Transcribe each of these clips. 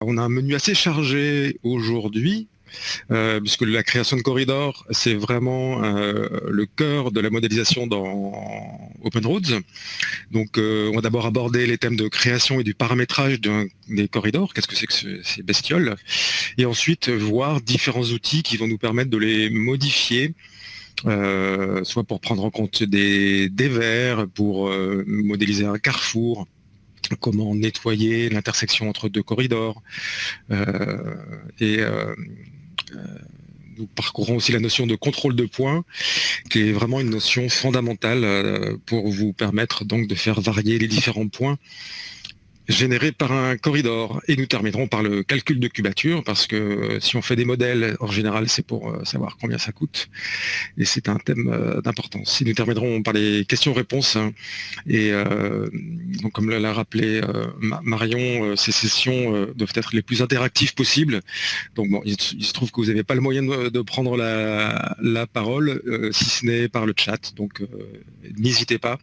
On a un menu assez chargé aujourd'hui, puisque la création de corridors, c'est vraiment le cœur de la modélisation dans OpenRoads. Donc, on va d'abord aborder les thèmes de création et du paramétrage des corridors. Qu'est-ce que c'est que ces bestioles? Et ensuite, voir différents outils qui vont nous permettre de les modifier, soit pour prendre en compte des dévers, pour modéliser un carrefour, comment nettoyer l'intersection entre deux corridors. Nous parcourons aussi la notion de contrôle de points, qui est vraiment une notion fondamentale pour vous permettre donc de faire varier les différents points générés par un corridor. Et nous terminerons par le calcul de cubature, parce que si on fait des modèles, en général, c'est pour savoir combien ça coûte. Et c'est un thème d'importance. Et nous terminerons par les questions-réponses. Et donc, comme l'a rappelé Marion, ces sessions doivent être les plus interactives possibles. Donc, bon, il se trouve que vous n'avez pas le moyen de prendre la parole, si ce n'est par le chat. Donc, n'hésitez pas.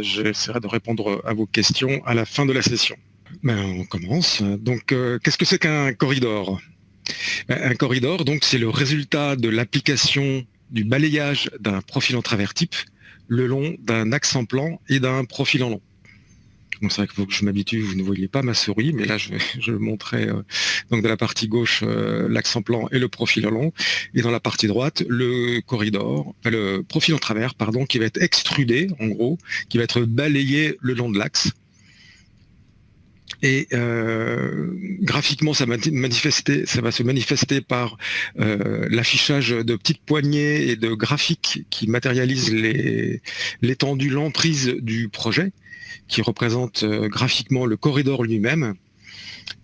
J'essaierai de répondre à vos questions à la fin de la session. On commence. Donc, qu'est-ce que c'est qu'un corridor? Un corridor, donc, c'est le résultat de l'application du balayage d'un profil en travers type le long d'un axe en plan et d'un profil en long. Donc c'est vrai qu'il faut que je m'habitue, vous ne voyez pas ma souris, mais là je montrerai donc de la partie gauche l'axe en plan et le profil en long, et dans la partie droite le corridor, le profil en travers, pardon, qui va être extrudé en gros, qui va être balayé le long de l'axe. Et graphiquement, ça va se manifester par l'affichage de petites poignées et de graphiques qui matérialisent l'étendue, l'emprise du projet, qui représente graphiquement le corridor lui-même.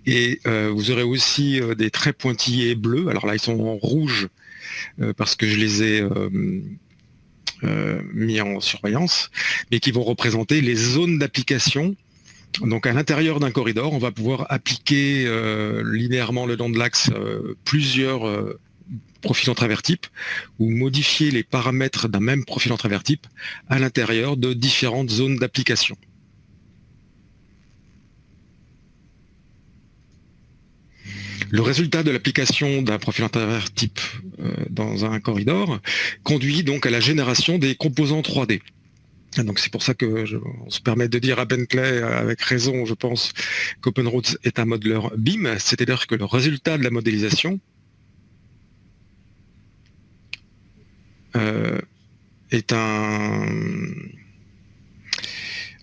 Et vous aurez aussi des traits pointillés bleus. Alors là, ils sont en rouge parce que je les ai mis en surveillance, mais qui vont représenter les zones d'application. Donc à l'intérieur d'un corridor, on va pouvoir appliquer linéairement le long de l'axe plusieurs profils en travers type, ou modifier les paramètres d'un même profil en travers type à l'intérieur de différentes zones d'application. Le résultat de l'application d'un profil en travers type dans un corridor conduit donc à la génération des composants 3D. Donc c'est pour ça que on se permet de dire à Bentley, avec raison, je pense, qu'OpenRoads est un modeleur BIM, c'est-à-dire que le résultat de la modélisation est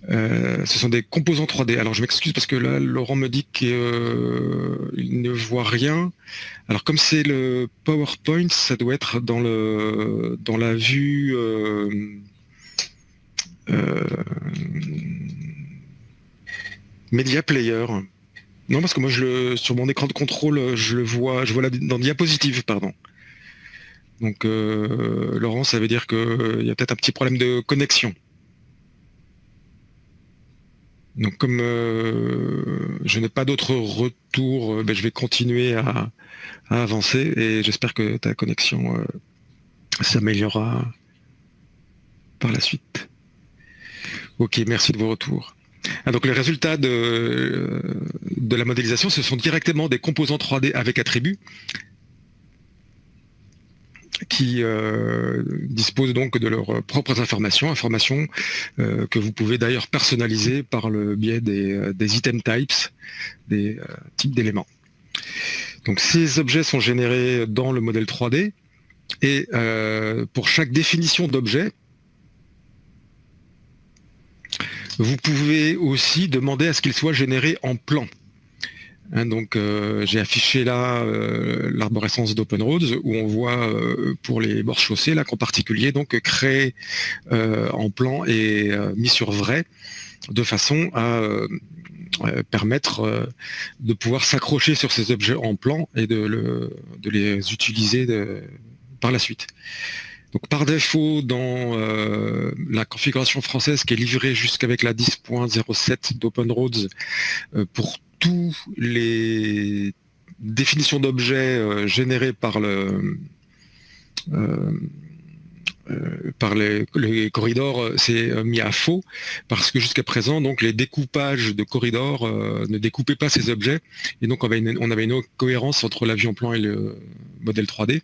ce sont des composants 3D. Alors je m'excuse parce que là, Laurent me dit qu'il ne voit rien. Alors comme c'est le PowerPoint, ça doit être dans la vue Media Player. Non, parce que moi, sur mon écran de contrôle, je vois dans diapositive, pardon. Donc, Laurent, ça veut dire qu'il y a peut-être un petit problème de connexion. Donc, comme je n'ai pas d'autre retour, je vais continuer à avancer et j'espère que ta connexion s'améliorera par la suite. Ok, merci de vos retours. Donc les résultats de la modélisation, ce sont directement des composants 3D avec attributs qui disposent donc de leurs propres informations que vous pouvez d'ailleurs personnaliser par le biais des item types, des types d'éléments. Donc ces objets sont générés dans le modèle 3D et pour chaque définition d'objet, vous pouvez aussi demander à ce qu'il soit généré en plan. Donc j'ai affiché là l'arborescence d'OpenRoads où on voit pour les bords chaussés là qu'en particulier donc créé en plan et mis sur vrai de façon à permettre de pouvoir s'accrocher sur ces objets en plan et de les utiliser par la suite. Donc par défaut, dans la configuration française qui est livrée jusqu'avec la 10.07 d'OpenRoads, pour tous les définitions d'objets générées par par les corridors, c'est mis à faux, parce que jusqu'à présent, donc les découpages de corridors ne découpaient pas ces objets, et donc on avait une cohérence entre la vue en plan et le modèle 3D.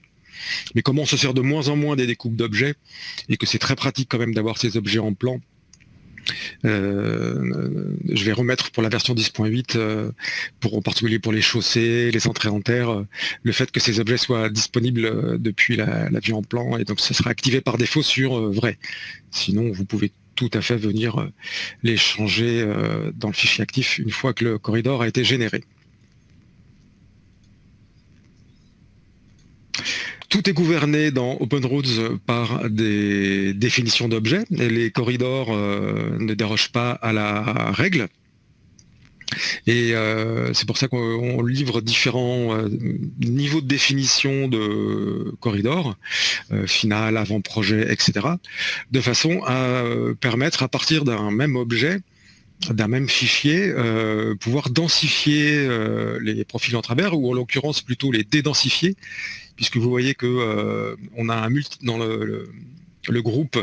Mais comme on se sert de moins en moins des découpes d'objets, et que c'est très pratique quand même d'avoir ces objets en plan, je vais remettre pour la version 10.8, en particulier pour les chaussées, les entrées en terre, le fait que ces objets soient disponibles depuis la vue en plan, et donc ce sera activé par défaut sur vrai. Sinon, vous pouvez tout à fait venir les changer dans le fichier actif une fois que le corridor a été généré. Tout est gouverné dans OpenRoads par des définitions d'objets, et les corridors ne dérogent pas à la règle. Et c'est pour ça qu'on livre différents niveaux de définition de corridors, final, avant-projet, etc., de façon à permettre, à partir d'un même objet, d'un même fichier, pouvoir densifier les profils en travers, ou en l'occurrence plutôt les dédensifier, puisque vous voyez que on a dans le groupe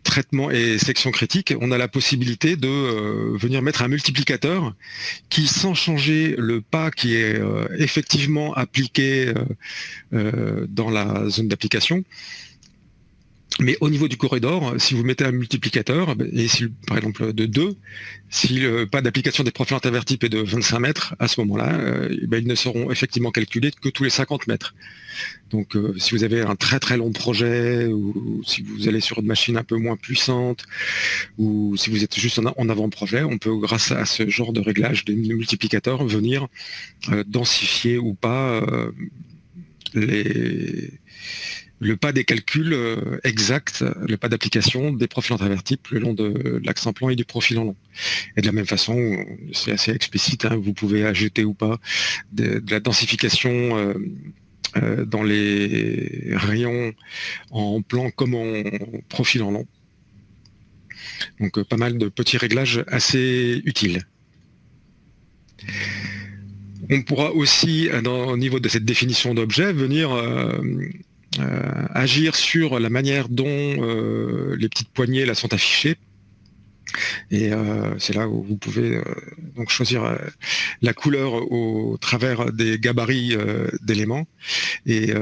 traitement et section critique, on a la possibilité de venir mettre un multiplicateur qui, sans changer le pas qui est effectivement appliqué dans la zone d'application, mais au niveau du corridor, si vous mettez un multiplicateur, et si, par exemple de 2, si le pas d'application des profils intervertibles est de 25 mètres, à ce moment-là, ils ne seront effectivement calculés que tous les 50 mètres. Donc si vous avez un très très long projet, ou si vous allez sur une machine un peu moins puissante, ou si vous êtes juste en avant-projet, on peut, grâce à ce genre de réglage de multiplicateur, venir densifier ou pas le pas des calculs exacts, le pas d'application des profils intervertibles le long de l'axe en plan et du profil en long. Et de la même façon, c'est assez explicite, hein, vous pouvez ajouter ou pas de la densification dans les rayons en plan comme en profil en long. Donc pas mal de petits réglages assez utiles. On pourra aussi, au niveau de cette définition d'objet, venir agir sur la manière dont les petites poignées là sont affichées. Et c'est là où vous pouvez donc choisir la couleur au travers des gabarits d'éléments, et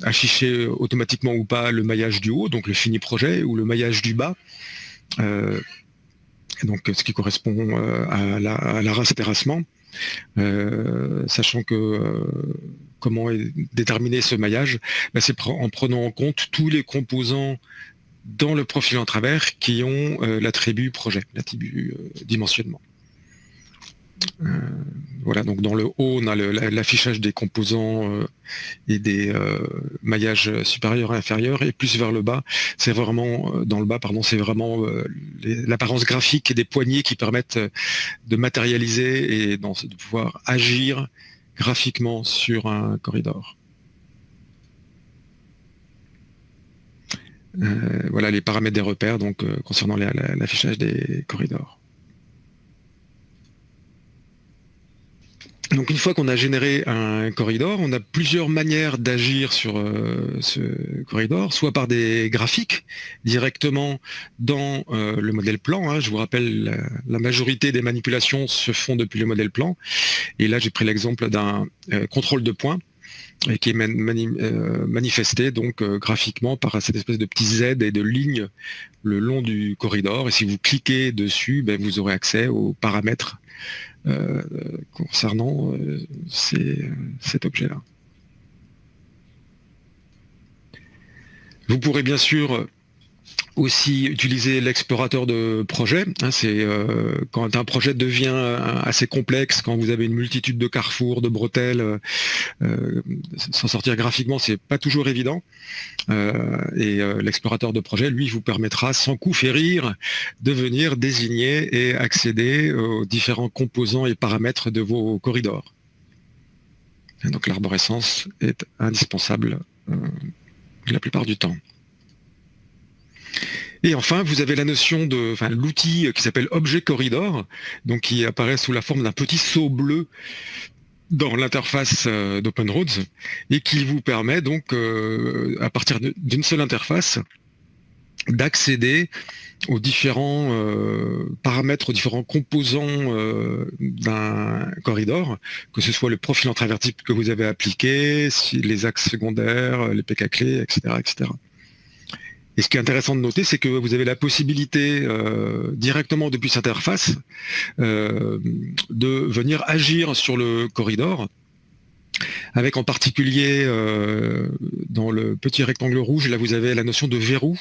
afficher automatiquement ou pas le maillage du haut, donc le fini projet, ou le maillage du bas, donc ce qui correspond à la race terrassement, sachant que comment est déterminé ce maillage, c'est en prenant en compte tous les composants dans le profil en travers qui ont l'attribut projet, l'attribut dimensionnement. Voilà, donc dans le haut, on a l'affichage des composants et des maillages supérieurs et inférieurs, et plus vers le bas, c'est vraiment, dans le bas, pardon, c'est vraiment l'apparence graphique et des poignées qui permettent de matérialiser et de pouvoir agir graphiquement sur un corridor. Voilà les paramètres des repères, donc concernant l'affichage des corridors. Donc une fois qu'on a généré un corridor, on a plusieurs manières d'agir sur ce corridor, soit par des graphiques directement dans le modèle plan, hein. Je vous rappelle, la majorité des manipulations se font depuis le modèle plan, et là j'ai pris l'exemple d'un contrôle de points qui est manifesté donc graphiquement par cette espèce de petits Z et de lignes le long du corridor, et si vous cliquez dessus, vous aurez accès aux paramètres concernant cet objet-là. Vous pourrez bien sûr aussi utiliser l'explorateur de projet. Hein, c'est quand un projet devient assez complexe, quand vous avez une multitude de carrefours, de bretelles, s'en sortir graphiquement, c'est pas toujours évident. Et l'explorateur de projet, lui, vous permettra sans coup férir de venir désigner et accéder aux différents composants et paramètres de vos corridors. Et donc l'arborescence est indispensable la plupart du temps. Et enfin, vous avez la notion de, l'outil qui s'appelle objet corridor, donc qui apparaît sous la forme d'un petit seau bleu dans l'interface d'OpenRoads et qui vous permet donc, à partir d'une seule interface, d'accéder aux différents paramètres, aux différents composants d'un corridor, que ce soit le profil en travers type que vous avez appliqué, les axes secondaires, les PK clés, etc., etc. Et ce qui est intéressant de noter, c'est que vous avez la possibilité directement depuis cette interface de venir agir sur le corridor, avec en particulier dans le petit rectangle rouge, là vous avez la notion de verrou,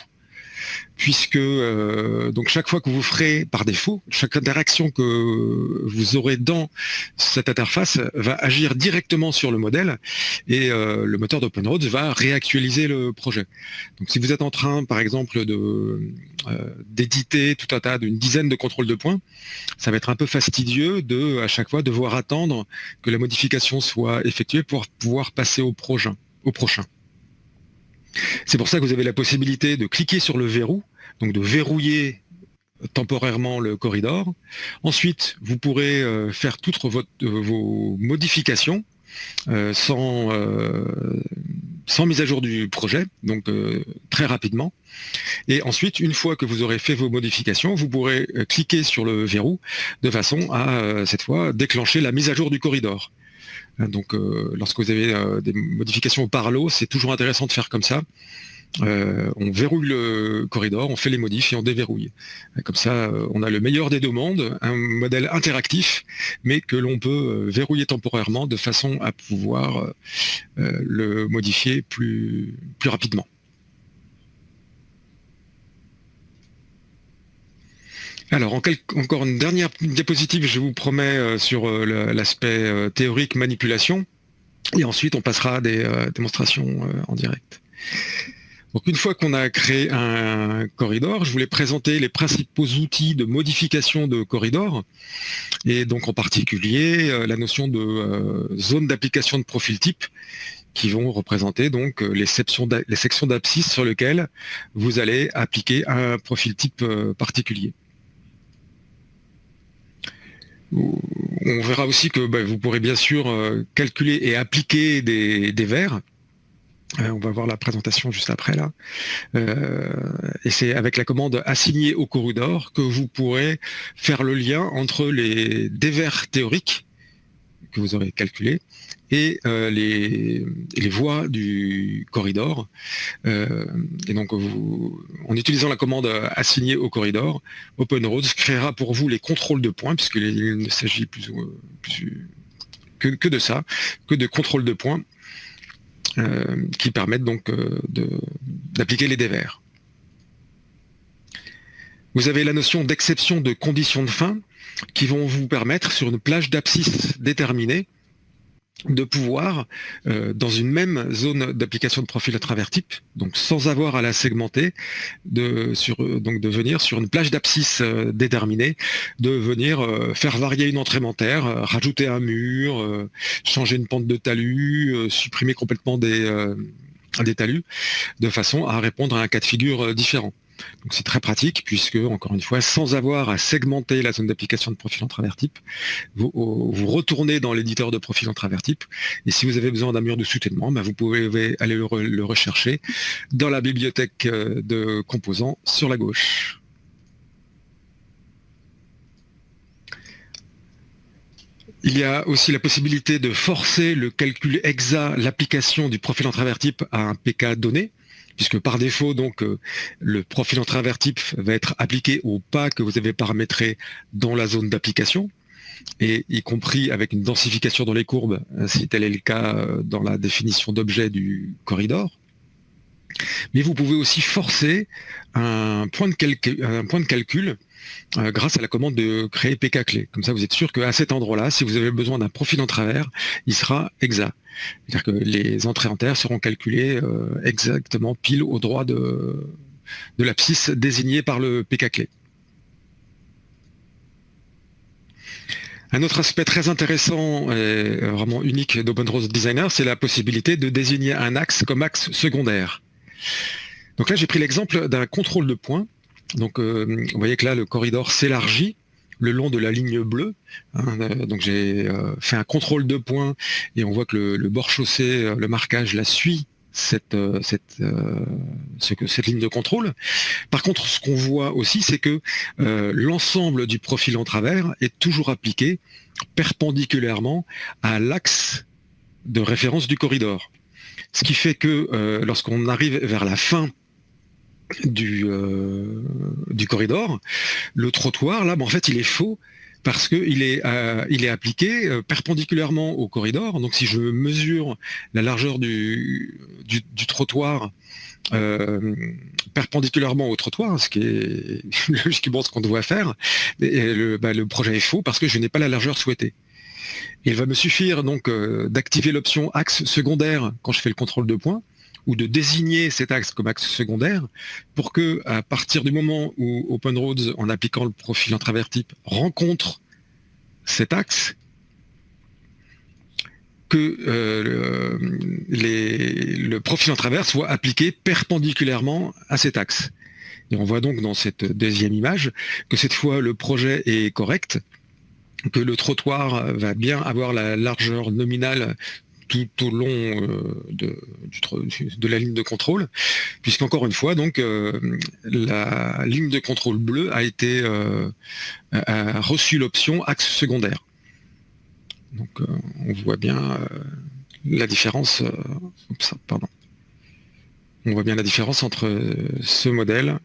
puisque donc chaque fois que vous ferez par défaut, chaque interaction que vous aurez dans cette interface va agir directement sur le modèle et le moteur d'OpenRoads va réactualiser le projet. Donc si vous êtes en train, par exemple, d'éditer tout un tas d'une dizaine de contrôles de points, ça va être un peu fastidieux de à chaque fois devoir attendre que la modification soit effectuée pour pouvoir passer au prochain. C'est pour ça que vous avez la possibilité de cliquer sur le verrou, donc de verrouiller temporairement le corridor. Ensuite, vous pourrez faire toutes vos modifications sans mise à jour du projet, donc très rapidement. Et ensuite, une fois que vous aurez fait vos modifications, vous pourrez cliquer sur le verrou de façon à, cette fois, déclencher la mise à jour du corridor. Donc, lorsque vous avez des modifications par lot, c'est toujours intéressant de faire comme ça. On verrouille le corridor, on fait les modifs et on déverrouille. Comme ça, on a le meilleur des deux mondes, un modèle interactif, mais que l'on peut verrouiller temporairement de façon à pouvoir le modifier plus rapidement. Alors, encore une dernière diapositive, je vous promets, sur l'aspect théorique manipulation, et ensuite on passera à des démonstrations en direct. Donc une fois qu'on a créé un corridor, je voulais présenter les principaux outils de modification de corridor, et donc en particulier la notion de zone d'application de profil type, qui vont représenter donc les sections d'abscisse sur lesquelles vous allez appliquer un profil type particulier. On verra aussi que vous pourrez bien sûr calculer et appliquer des verres. On va voir la présentation juste après là. Et c'est avec la commande assigner au corridor que vous pourrez faire le lien entre les dévers théoriques que vous aurez calculés et les voies du corridor. Et donc, en utilisant la commande assigner au corridor, OpenRoads créera pour vous les contrôles de points, puisqu'il ne s'agit que de ça, que de contrôles de points qui permettent donc d'appliquer les dévers. Vous avez la notion d'exception de conditions de fin qui vont vous permettre, sur une plage d'abscisse déterminée, de pouvoir, dans une même zone d'application de profil à travers type, donc sans avoir à la segmenter, donc de venir sur une plage d'abscisse déterminée, de venir faire varier une entrée élémentaire, rajouter un mur, changer une pente de talus, supprimer complètement des talus, de façon à répondre à un cas de figure différent. Donc c'est très pratique puisque, encore une fois, sans avoir à segmenter la zone d'application de profil en travers type, vous retournez dans l'éditeur de profil en travers type, et si vous avez besoin d'un mur de soutènement, vous pouvez aller le rechercher dans la bibliothèque de composants sur la gauche. Il y a aussi la possibilité de forcer le calcul exact, l'application du profil en travers type à un PK donné, puisque par défaut, donc, le profil en travers type va être appliqué au pas que vous avez paramétré dans la zone d'application, et y compris avec une densification dans les courbes, si tel est le cas dans la définition d'objet du corridor. Mais vous pouvez aussi forcer un point de calcul grâce à la commande de créer PK clé. Comme ça, vous êtes sûr qu'à cet endroit-là, si vous avez besoin d'un profil en travers, il sera exact. C'est-à-dire que les entrées entières seront calculées exactement pile au droit de l'abscisse désignée par le PK clé. Un autre aspect très intéressant et vraiment unique d'OpenRoads Designer, c'est la possibilité de désigner un axe comme axe secondaire. Donc là, j'ai pris l'exemple d'un contrôle de points. Donc, vous voyez que là, le corridor s'élargit le long de la ligne bleue. Donc j'ai fait un contrôle de points et on voit que le bord chaussé, le marquage la suit cette ligne de contrôle. Par contre, ce qu'on voit aussi, c'est que l'ensemble du profil en travers est toujours appliqué perpendiculairement à l'axe de référence du corridor. Ce qui fait que lorsqu'on arrive vers la fin du corridor, le trottoir, là, en fait, il est faux parce qu'il est appliqué perpendiculairement au corridor. Donc, si je mesure la largeur du trottoir perpendiculairement au trottoir, ce qui est logiquement ce qu'on doit faire, le projet est faux parce que je n'ai pas la largeur souhaitée. Il va me suffire donc d'activer l'option axe secondaire quand je fais le contrôle de points, ou de désigner cet axe comme axe secondaire, pour que, à partir du moment où OpenRoads, en appliquant le profil en travers type, rencontre cet axe, que le profil en travers soit appliqué perpendiculairement à cet axe. Et on voit donc dans cette deuxième image que cette fois le projet est correct, que le trottoir va bien avoir la largeur nominale tout au long de la ligne de contrôle, puisqu'encore une fois, donc, la ligne de contrôle bleue a reçu l'option axe secondaire. Donc on voit bien la différence. On voit bien la différence entre ce modèle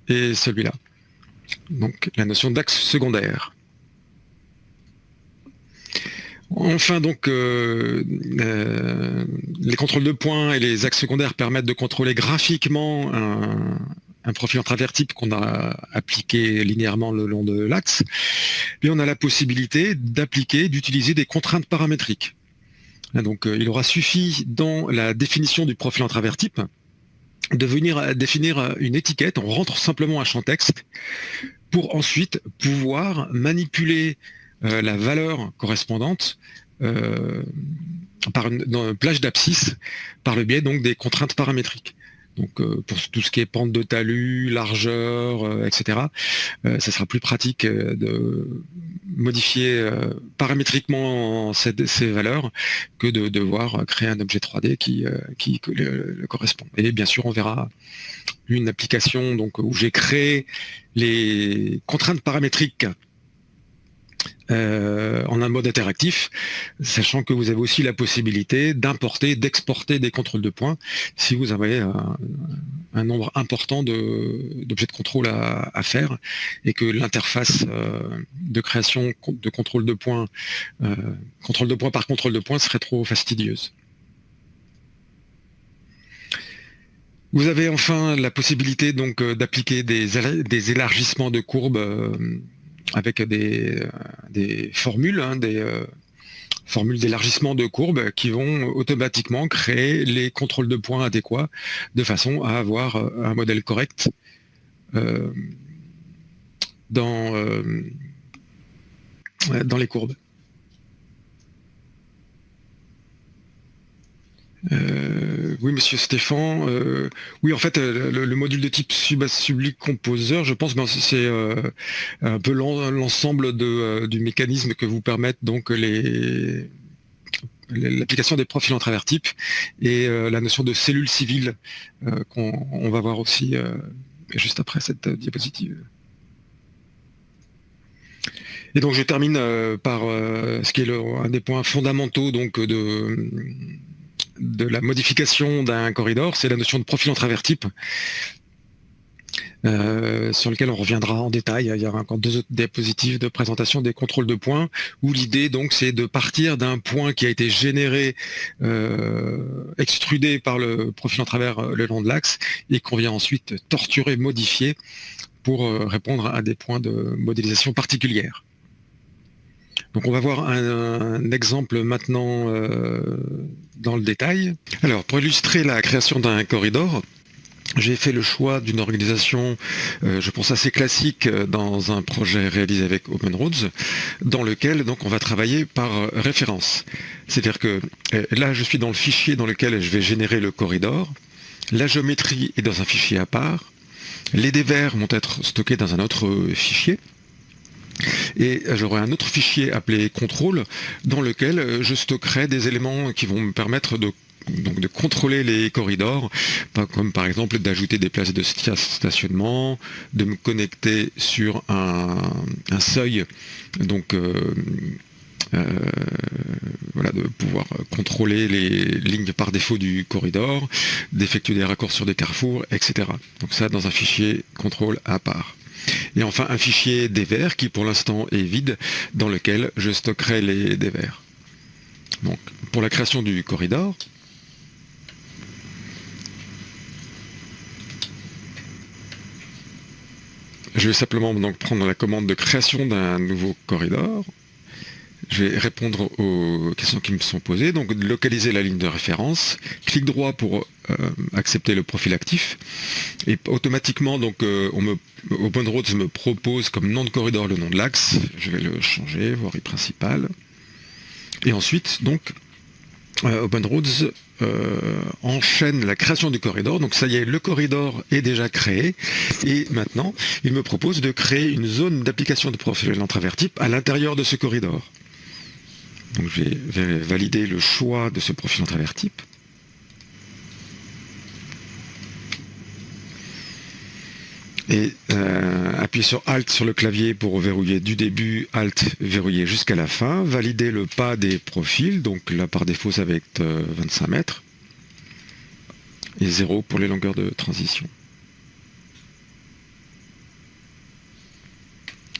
et celui-là. Donc la notion d'axe secondaire. Enfin, donc, les contrôles de points et les axes secondaires permettent de contrôler graphiquement un profil en travers type qu'on a appliqué linéairement le long de l'axe. Et on a la possibilité d'utiliser des contraintes paramétriques. Donc, il aura suffi dans la définition du profil en travers type de venir définir une étiquette. On rentre simplement un champ texte pour ensuite pouvoir manipuler la valeur correspondante par une plage d'abscisse par le biais donc des contraintes paramétriques. Donc pour tout ce qui est pente de talus, largeur, etc., ça sera plus pratique de modifier paramétriquement ces valeurs que de devoir créer un objet 3D qui le correspond. Et bien sûr, on verra une application donc, où j'ai créé les contraintes paramétriques en un mode interactif, sachant que vous avez aussi la possibilité d'importer, d'exporter des contrôles de points si vous avez un nombre important d'objets de contrôle à faire et que l'interface de création de contrôle de points par contrôle de points serait trop fastidieuse. Vous avez enfin la possibilité donc d'appliquer des élargissements de courbes avec des formules, des formules d'élargissement de courbes qui vont automatiquement créer les contrôles de points adéquats de façon à avoir un modèle correct dans les courbes. Oui, monsieur Stéphane. Oui, en fait, le module de type Sublic Composer, je pense, c'est un peu l'ensemble du mécanisme que vous permettent donc l'application des profils en travers type et la notion de cellule civile qu'on va voir aussi juste après cette diapositive. Et donc je termine par ce qui est un des points fondamentaux donc de la modification d'un corridor, c'est la notion de profil en travers type, sur lequel on reviendra en détail. Il y aura encore 2 autres diapositives de présentation des contrôles de points, où l'idée donc c'est de partir d'un point qui a été généré, extrudé par le profil en travers le long de l'axe, et qu'on vient ensuite torturer, modifier pour répondre à des points de modélisation particulière. Donc on va voir un exemple maintenant dans le détail. Alors pour illustrer la création d'un corridor, j'ai fait le choix d'une organisation, je pense assez classique dans un projet réalisé avec OpenRoads, dans lequel donc on va travailler par référence. C'est-à-dire que là je suis dans le fichier dans lequel je vais générer le corridor, la géométrie est dans un fichier à part, les dévers vont être stockés dans un autre fichier. Et j'aurai un autre fichier appelé contrôle dans lequel je stockerai des éléments qui vont me permettre de contrôler les corridors, comme par exemple d'ajouter des places de stationnement, de me connecter sur un seuil, donc voilà, de pouvoir contrôler les lignes par défaut du corridor, d'effectuer des raccords sur des carrefours, etc. Donc ça dans un fichier contrôle à part. Et enfin un fichier DVR qui pour l'instant est vide, dans lequel je stockerai les DVR. Donc pour la création du corridor, je vais simplement donc prendre la commande de création d'un nouveau corridor. Je vais répondre aux questions qui me sont posées, donc localiser la ligne de référence, clic droit pour accepter le profil actif, et automatiquement donc OpenRoads me propose comme nom de corridor le nom de l'axe, je vais le changer, voirie principale, et ensuite donc OpenRoads enchaîne la création du corridor, donc ça y est, le corridor est déjà créé, et maintenant il me propose de créer une zone d'application de profil en travers type à l'intérieur de ce corridor. Donc je vais valider le choix de ce profil en travers type. Et appuyer sur Alt sur le clavier pour verrouiller du début, Alt verrouiller jusqu'à la fin. Valider le pas des profils, donc là par défaut ça va être 25 mètres. Et 0 pour les longueurs de transition.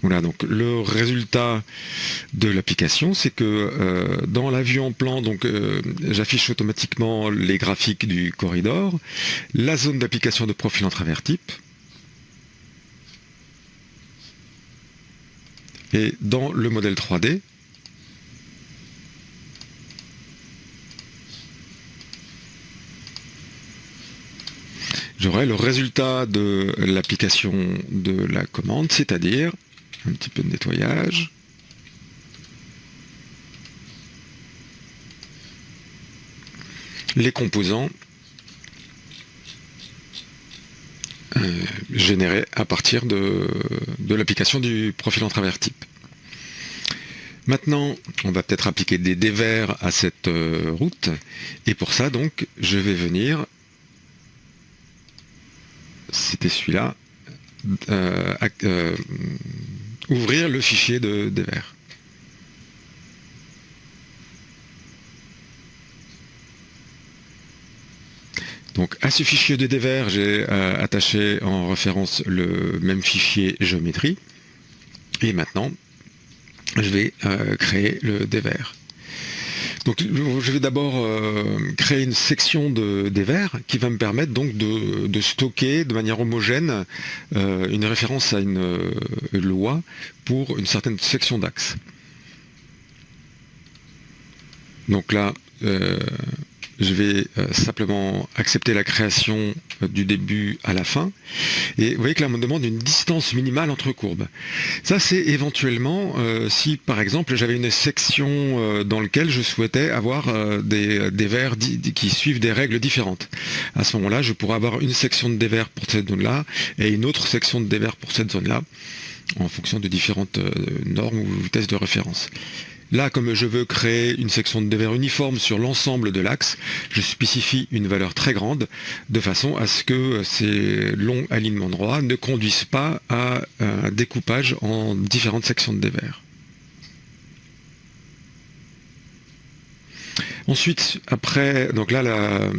Voilà, donc le résultat de l'application, c'est que dans la vue en plan, donc j'affiche automatiquement les graphiques du corridor, la zone d'application de profil en travers type, et dans le modèle 3D, j'aurai le résultat de l'application de la commande, c'est-à-dire un petit peu de nettoyage. Les composants générés à partir de l'application du profil en travers type. Maintenant, on va peut-être appliquer des dévers à cette route, et pour ça, donc, je vais venir, c'était celui-là, ouvrir le fichier de dévers. Donc à ce fichier de dévers, j'ai attaché en référence le même fichier géométrie. Et maintenant, je vais créer le dévers. Donc je vais d'abord créer une section de dévers qui va me permettre donc de stocker de manière homogène une référence à une loi pour une certaine section d'axe. Donc là, je vais simplement accepter la création du début à la fin. Et vous voyez que là, on me demande une distance minimale entre courbes. Ça, c'est éventuellement si, par exemple, j'avais une section dans laquelle je souhaitais avoir des dévers qui suivent des règles différentes. À ce moment-là, je pourrais avoir une section de dévers pour cette zone-là et une autre section de dévers pour cette zone-là, en fonction de différentes normes ou vitesses de référence. Là, comme je veux créer une section de dévers uniforme sur l'ensemble de l'axe, je spécifie une valeur très grande, de façon à ce que ces longs alignements droits ne conduisent pas à un découpage en différentes sections de dévers. Ensuite, après, donc là, la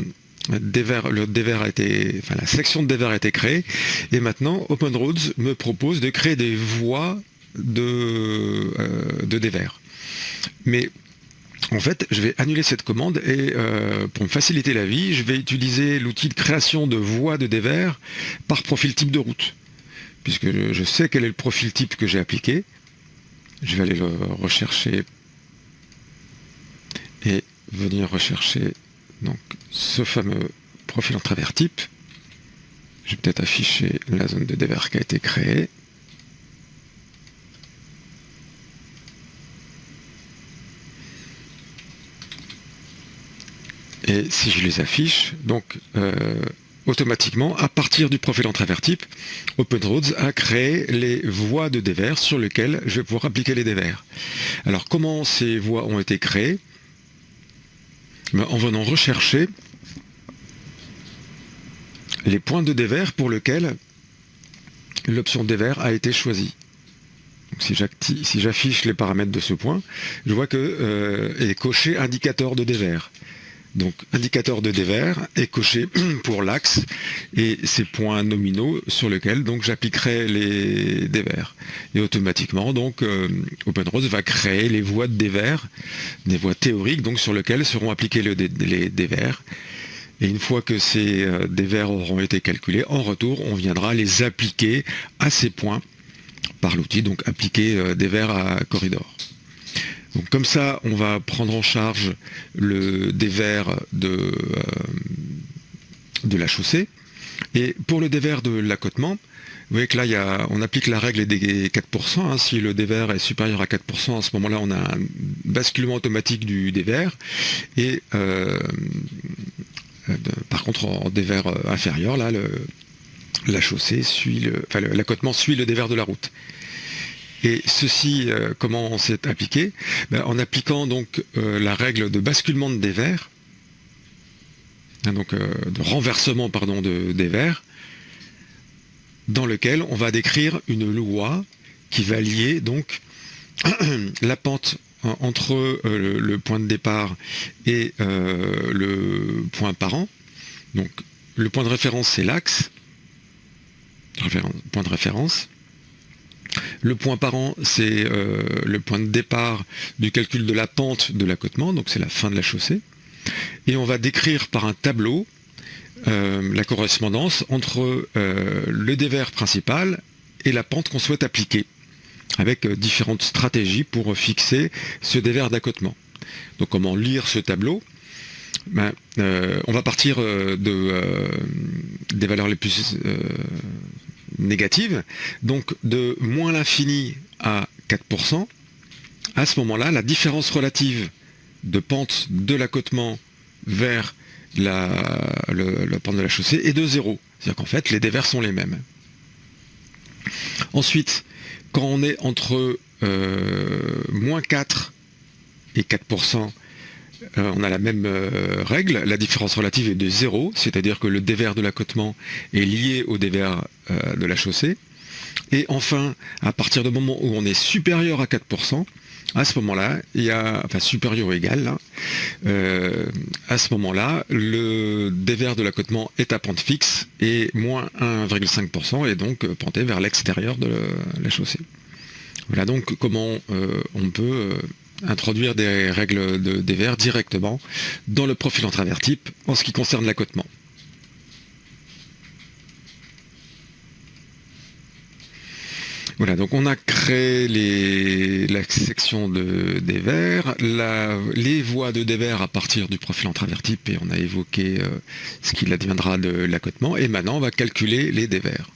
section de dévers a été créée, et maintenant, OpenRoads me propose de créer des voies de dévers. Mais en fait, je vais annuler cette commande et pour me faciliter la vie, je vais utiliser l'outil de création de voies de dévers par profil type de route. Puisque je sais quel est le profil type que j'ai appliqué. Je vais aller le rechercher et venir rechercher donc, ce fameux profil en travers type. Je vais peut-être afficher la zone de dévers qui a été créée. Et si je les affiche, donc automatiquement, à partir du profil en travers type, OpenRoads a créé les voies de dévers sur lesquelles je vais pouvoir appliquer les dévers. Alors comment ces voies ont été créées? En venant rechercher les points de dévers pour lesquels l'option dévers a été choisie. Donc si j'affiche les paramètres de ce point, je vois que est coché indicateur de dévers. Donc indicateur de dévers est coché pour l'axe et ces points nominaux sur lesquels donc j'appliquerai les dévers. Et automatiquement donc OpenRoads va créer les voies de dévers, des voies théoriques donc sur lesquelles seront appliqués les dévers. Et une fois que ces dévers auront été calculés, en retour on viendra les appliquer à ces points par l'outil, donc appliquer dévers à corridor. Donc comme ça, on va prendre en charge le dévers de la chaussée. Et pour le dévers de l'accotement, vous voyez que là, on applique la règle des 4%. Hein. Si le dévers est supérieur à 4%, à ce moment-là, on a un basculement automatique du dévers. Et par contre, en dévers inférieur, là, la chaussée suit l'accotement suit le dévers de la route. Et ceci, comment on s'est appliqué? En appliquant donc la règle de basculement de dévers, donc de renversement pardon de dévers, dans lequel on va décrire une loi qui va lier donc la pente entre le point de départ et le point parent. Donc le point de référence c'est l'axe, point de référence. Le point parent, c'est le point de départ du calcul de la pente de l'accotement, donc c'est la fin de la chaussée. Et on va décrire par un tableau la correspondance entre le dévers principal et la pente qu'on souhaite appliquer, avec différentes stratégies pour fixer ce dévers d'accotement. Donc comment lire ce tableau? On va partir des valeurs les plus négative, donc de moins l'infini à 4%, à ce moment-là, la différence relative de pente de l'accotement vers la pente de la chaussée est de 0. C'est-à-dire qu'en fait, les dévers sont les mêmes. Ensuite, quand on est entre moins 4 et 4%, on a la même règle, la différence relative est de 0, c'est-à-dire que le dévers de l'accotement est lié au dévers de la chaussée. Et enfin, à partir du moment où on est supérieur à 4%, à ce moment-là, enfin supérieur ou égal, là, à ce moment-là, le dévers de l'accotement est à pente fixe et moins 1,5% et donc penté vers l'extérieur de la chaussée. Voilà donc comment on peut introduire des règles de dévers directement dans le profil en travers type en ce qui concerne l'accotement. Voilà, donc on a créé la section de dévers, les voies de dévers à partir du profil en travers type et on a évoqué ce qu'il adviendra de l'accotement et maintenant on va calculer les dévers.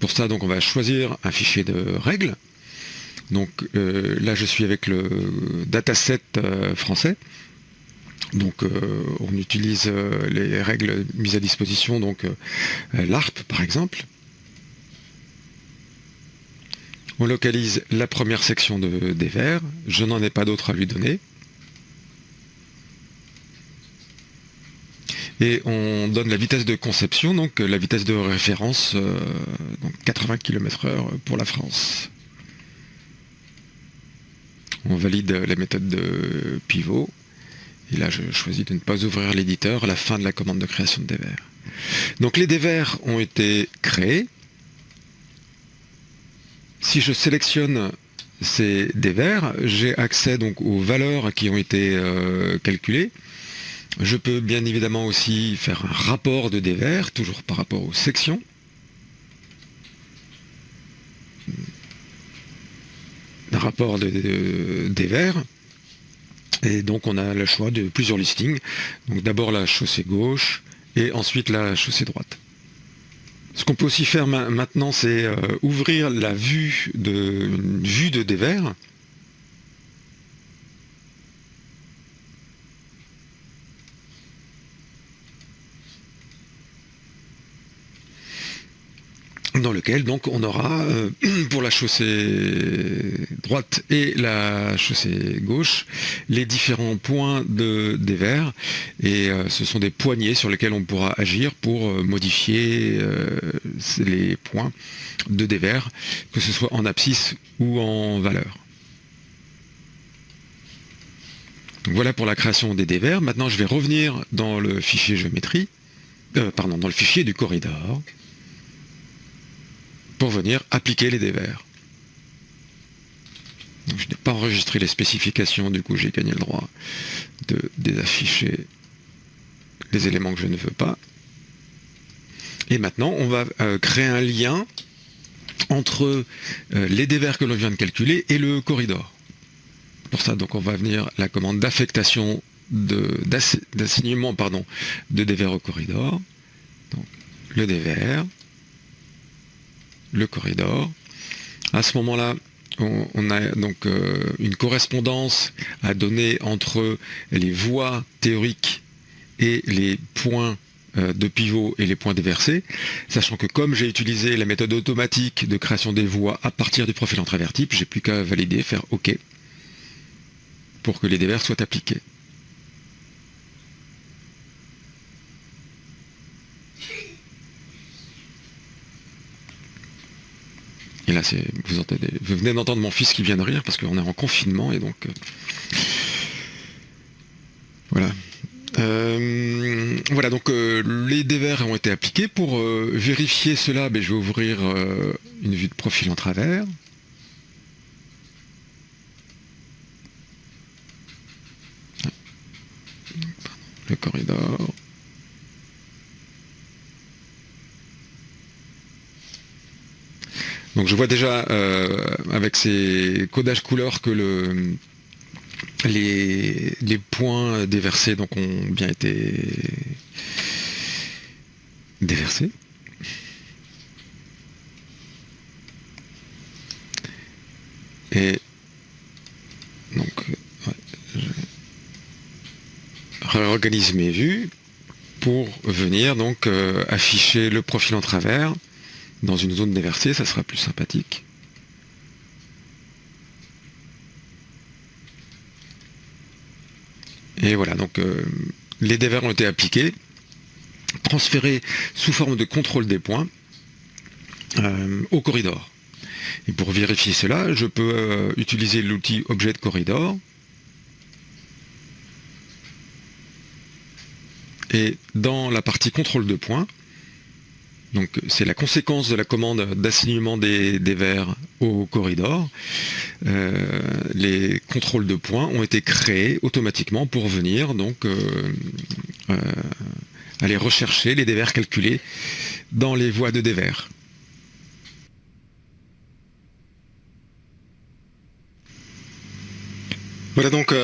Pour ça, donc, on va choisir un fichier de règles. Donc là, je suis avec le dataset français. Donc on utilise les règles mises à disposition, donc l'ARP par exemple. On localise la première section de dévers. Je n'en ai pas d'autre à lui donner. Et on donne la vitesse de conception, donc la vitesse de référence, donc 80 km/h pour la France. On valide la méthode de pivot. Et là, je choisis de ne pas ouvrir l'éditeur à la fin de la commande de création de dévers. Donc les dévers ont été créés. Si je sélectionne ces dévers, j'ai accès donc aux valeurs qui ont été calculées. Je peux bien évidemment aussi faire un rapport de dévers, toujours par rapport aux sections. Un rapport de dévers. Et donc on a le choix de plusieurs listings. Donc d'abord la chaussée gauche et ensuite la chaussée droite. Ce qu'on peut aussi faire maintenant, c'est ouvrir la vue de dévers. dans lequel donc on aura pour la chaussée droite et la chaussée gauche les différents points de dévers, et ce sont des poignées sur lesquels on pourra agir pour modifier les points de dévers, que ce soit en abscisse ou en valeur. Donc voilà pour la création des dévers. Maintenant je vais revenir dans le fichier géométrie, dans le fichier du corridor, pour venir appliquer les dévers. Donc, je n'ai pas enregistré les spécifications, du coup j'ai gagné le droit de désafficher les éléments que je ne veux pas. Et maintenant on va créer un lien entre les dévers que l'on vient de calculer et le corridor. Pour ça, donc on va venir la commande d'affectation d'assignement de dévers au corridor. Donc, le dévers, le corridor. À ce moment-là, on a donc une correspondance à donner entre les voies théoriques et les points de pivot et les points déversés, sachant que comme j'ai utilisé la méthode automatique de création des voies à partir du profil en travers type, j'ai plus qu'à valider, faire OK pour que les dévers soient appliqués. Et là, vous venez d'entendre mon fils qui vient de rire parce qu'on est en confinement et donc voilà. Voilà, donc les dévers ont été appliqués. Pour vérifier cela, je vais ouvrir une vue de profil en travers. Le corridor. Donc je vois déjà avec ces codages couleurs que les points déversés donc ont bien été déversés. Et donc je réorganise mes vues pour venir donc afficher le profil en travers dans une zone déversée, ça sera plus sympathique. Et voilà, donc les dévers ont été appliqués, transférés sous forme de contrôle des points au corridor. Et pour vérifier cela, je peux utiliser l'outil objet de corridor. Et dans la partie contrôle de points, donc c'est la conséquence de la commande d'assignement des dévers au corridor, les contrôles de points ont été créés automatiquement pour venir donc aller rechercher les dévers calculés dans les voies de dévers. Voilà donc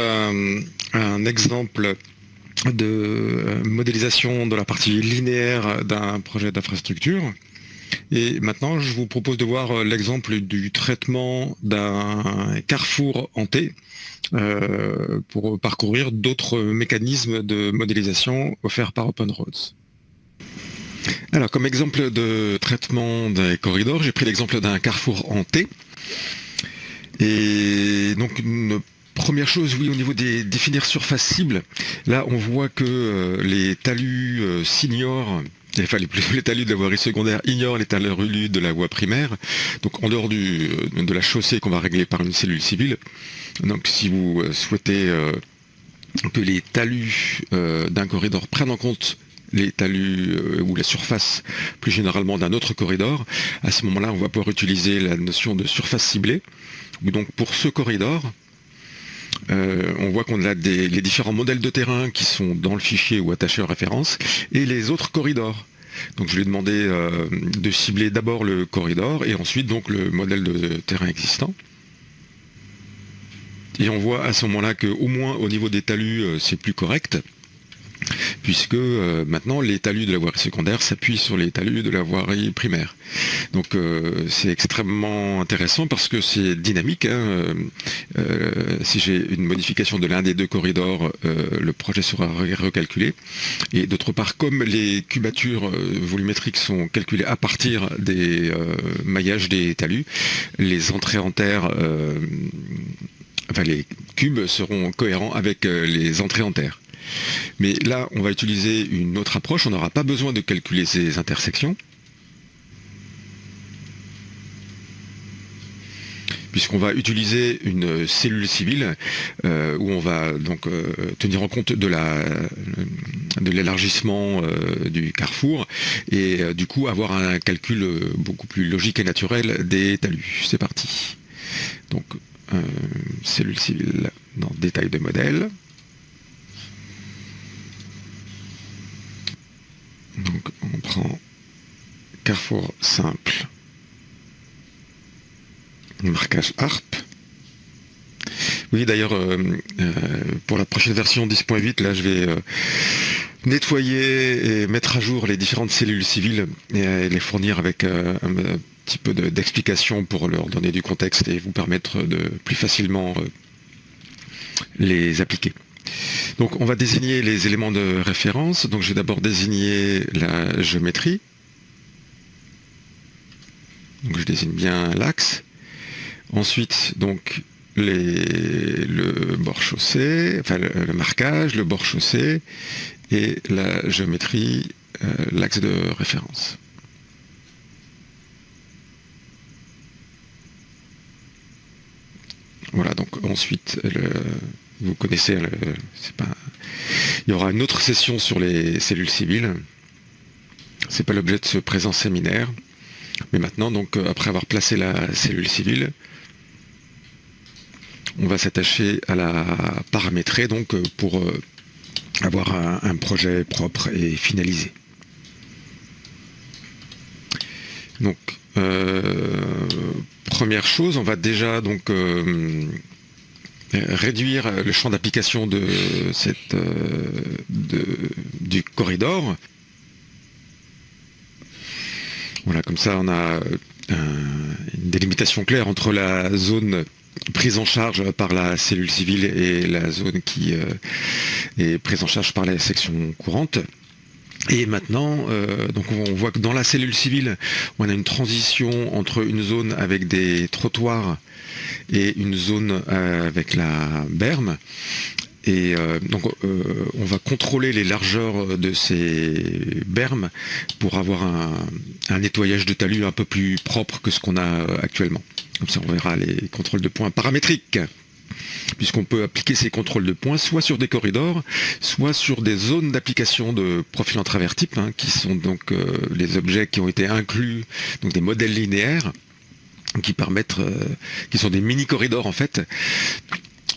un exemple de modélisation de la partie linéaire d'un projet d'infrastructure. Et maintenant, je vous propose de voir l'exemple du traitement d'un carrefour en T pour parcourir d'autres mécanismes de modélisation offerts par OpenRoads. Alors, comme exemple de traitement des corridors, j'ai pris l'exemple d'un carrefour en T. Et donc, une première chose, oui, au niveau des définir surface cible, là on voit que les talus s'ignorent, enfin les talus de la voirie secondaire ignorent les talus de la voie primaire, donc en dehors de la chaussée qu'on va régler par une cellule civile. Donc si vous souhaitez que les talus d'un corridor prennent en compte les talus ou la surface plus généralement d'un autre corridor, à ce moment-là on va pouvoir utiliser la notion de surface ciblée, où donc pour ce corridor, on voit qu'on a les différents modèles de terrain qui sont dans le fichier ou attachés en référence, et les autres corridors. Donc je lui ai demandé de cibler d'abord le corridor et ensuite donc le modèle de terrain existant. Et on voit à ce moment-là qu'au moins au niveau des talus c'est plus correct, puisque maintenant les talus de la voirie secondaire s'appuient sur les talus de la voirie primaire. Donc c'est extrêmement intéressant parce que c'est dynamique, hein. Si j'ai une modification de l'un des deux corridors, le projet sera recalculé. Et d'autre part, comme les cubatures volumétriques sont calculées à partir des maillages des talus, les entrées en terre, enfin les cubes seront cohérents avec les entrées en terre. Mais là, on va utiliser une autre approche, on n'aura pas besoin de calculer ces intersections, puisqu'on va utiliser une cellule civile où on va donc tenir en compte de l'élargissement du carrefour et du coup avoir un calcul beaucoup plus logique et naturel des talus. C'est parti. Donc cellule civile dans détail de modèle. Donc on prend carrefour simple, marquage ARP. Oui, d'ailleurs, pour la prochaine version 10.8, là, je vais nettoyer et mettre à jour les différentes cellules civiles et les fournir avec un petit peu d'explication pour leur donner du contexte et vous permettre de plus facilement les appliquer. Donc, on va désigner les éléments de référence. Donc, je vais d'abord désigner la géométrie. Donc, je désigne bien l'axe. Ensuite, donc, le bord chaussé, enfin le marquage, le bord chaussé et la géométrie, l'axe de référence. Voilà, donc ensuite, vous connaissez, il y aura une autre session sur les cellules civiles. C'est pas l'objet de ce présent séminaire. Mais maintenant, donc, après avoir placé la cellule civile, on va s'attacher à la paramétrer donc pour avoir un projet propre et finalisé. Donc, première chose, on va déjà donc réduire le champ d'application de du corridor. Voilà, comme ça on a une délimitation claire entre la zone prise en charge par la cellule civile et la zone qui est prise en charge par la section courante. Et maintenant, donc on voit que dans la cellule civile, on a une transition entre une zone avec des trottoirs et une zone avec la berme. Et donc on va contrôler les largeurs de ces bermes pour avoir un nettoyage de talus un peu plus propre que ce qu'on a actuellement. Comme ça on verra les contrôles de points paramétriques, puisqu'on peut appliquer ces contrôles de points soit sur des corridors, soit sur des zones d'application de profil en travers type, hein, qui sont donc les objets qui ont été inclus, donc des modèles linéaires, qui permettent, qui sont des mini-corridors en fait,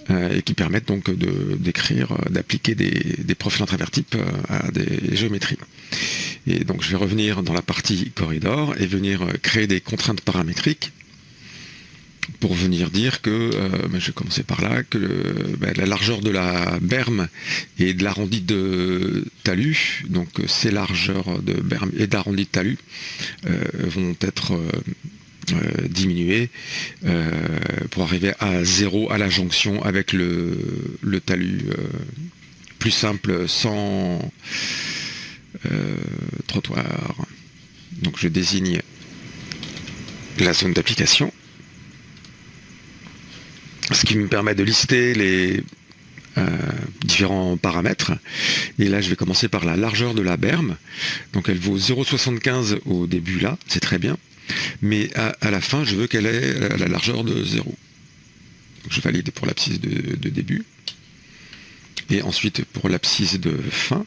et qui permettent donc d'appliquer des profils en travers type à des géométries. Et donc je vais revenir dans la partie corridor et venir créer des contraintes paramétriques pour venir dire que, je vais commencer par là, que la largeur de la berme et de l'arrondi de talus, donc ces largeurs de berme et d'arrondi de talus vont être diminuées pour arriver à 0 à la jonction avec le talus plus simple sans trottoir. Donc je désigne la zone d'application, ce qui me permet de lister les différents paramètres. Et là je vais commencer par la largeur de la berme. Donc elle vaut 0,75 au début là, c'est très bien, mais à la fin je veux qu'elle ait la largeur de 0. Donc je valide pour l'abscisse de début et ensuite pour l'abscisse de fin.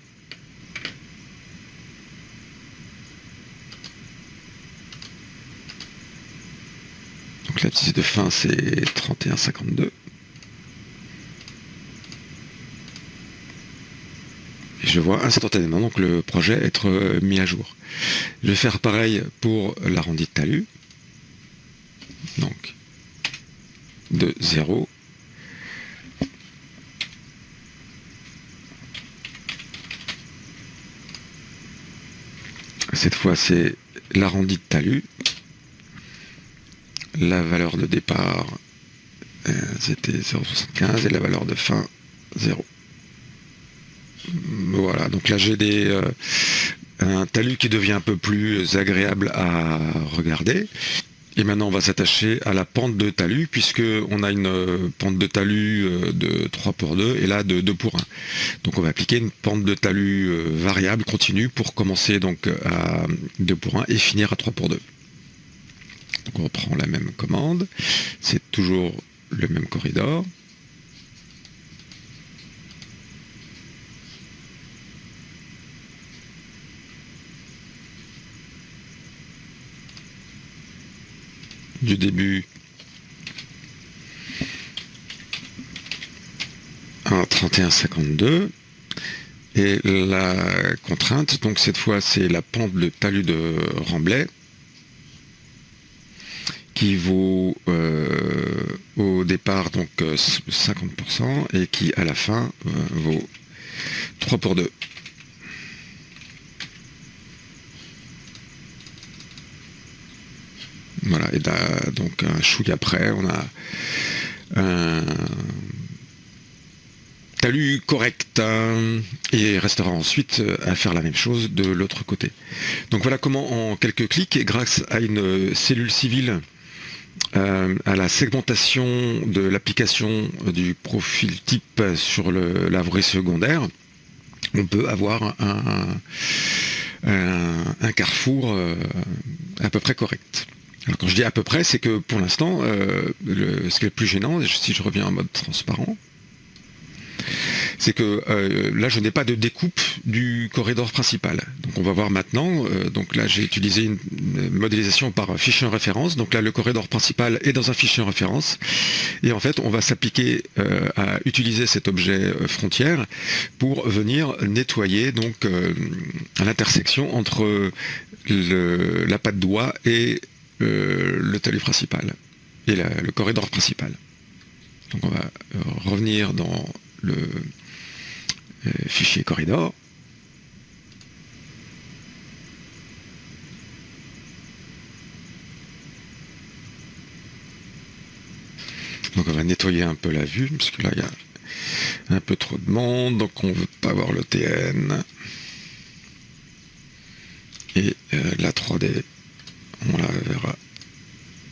Donc l'abscisse de fin c'est 31,52. Et je vois instantanément donc le projet être mis à jour. Je vais faire pareil pour l'arrondi de talus. Donc de 0. cette fois c'est l'arrondi de talus. La valeur de départ c'était 0,75 et la valeur de fin 0. Voilà, donc là j'ai un talus qui devient un peu plus agréable à regarder. Et maintenant on va s'attacher à la pente de talus, puisque on a une pente de talus de 3/2 et là de 2/1. Donc on va appliquer une pente de talus variable continue pour commencer donc à 2/1 et finir à 3/2. Donc on reprend la même commande, c'est toujours le même corridor. Du début à 31,52 et la contrainte, donc cette fois c'est la pente de talus de remblai qui vaut au départ donc 50% et qui à la fin vaut 3/2. Voilà, et là, donc un chouïa après, on a un talus correct et il restera ensuite à faire la même chose de l'autre côté. Donc voilà comment en quelques clics, et grâce à une cellule civile, à la segmentation de l'application du profil type sur la vraie secondaire, on peut avoir un carrefour à peu près correct. Alors quand je dis à peu près, c'est que pour l'instant, ce qui est le plus gênant, si je reviens en mode transparent, c'est que là je n'ai pas de découpe du corridor principal. Donc on va voir maintenant, donc là j'ai utilisé une modélisation par fichier en référence, donc là le corridor principal est dans un fichier en référence, et en fait on va s'appliquer à utiliser cet objet frontière pour venir nettoyer donc à l'intersection entre la patte doigt et le talus principal, et le corridor principal. Donc on va revenir dans le fichier corridor. Donc on va nettoyer un peu la vue, parce que là il y a un peu trop de monde, donc on ne veut pas avoir le TN. Et la 3D, on la verra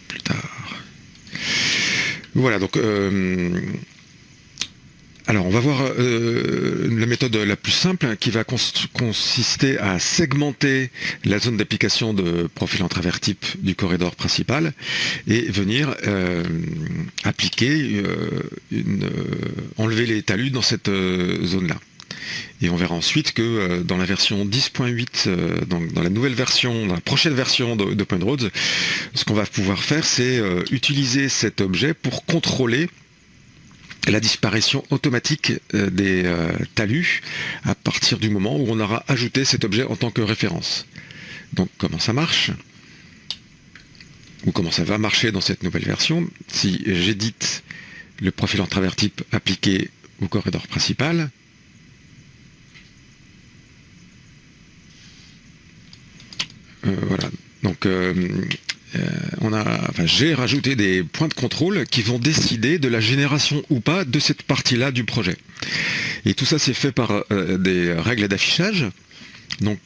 plus tard. Voilà, donc alors on va voir la méthode la plus simple qui va consister à segmenter la zone d'application de profil en travers type du corridor principal et venir appliquer, enlever les talus dans cette zone-là. Et on verra ensuite que dans la version 10.8, donc dans la nouvelle version, dans la prochaine version de Point Roads, ce qu'on va pouvoir faire, c'est utiliser cet objet pour contrôler la disparition automatique des talus à partir du moment où on aura ajouté cet objet en tant que référence. Donc comment ça marche, ou comment ça va marcher dans cette nouvelle version? Si j'édite le profil en travers type appliqué au corridor principal, voilà, donc j'ai rajouté des points de contrôle qui vont décider de la génération ou pas de cette partie-là du projet. Et tout ça c'est fait par des règles d'affichage. Donc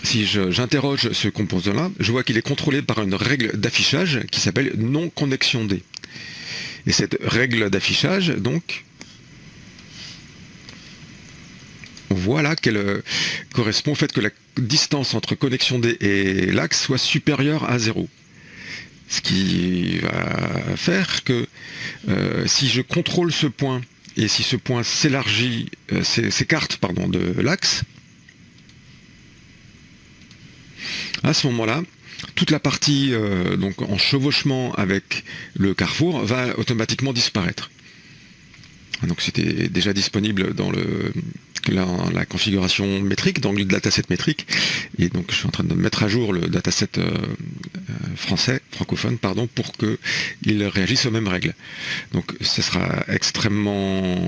si j'interroge ce composant-là, je vois qu'il est contrôlé par une règle d'affichage qui s'appelle non-connexion D. Et cette règle d'affichage, donc, on voit là qu'elle correspond au fait que la distance entre connexion D et l'axe soit supérieure à 0. Ce qui va faire que si je contrôle ce point, et si ce point s'élargit, s'écarte de l'axe, à ce moment-là, toute la partie donc en chevauchement avec le carrefour va automatiquement disparaître. Donc c'était déjà disponible dans le la configuration métrique, donc le dataset métrique, et donc je suis en train de mettre à jour le dataset francophone, pour qu'il réagisse aux mêmes règles. Donc ce sera extrêmement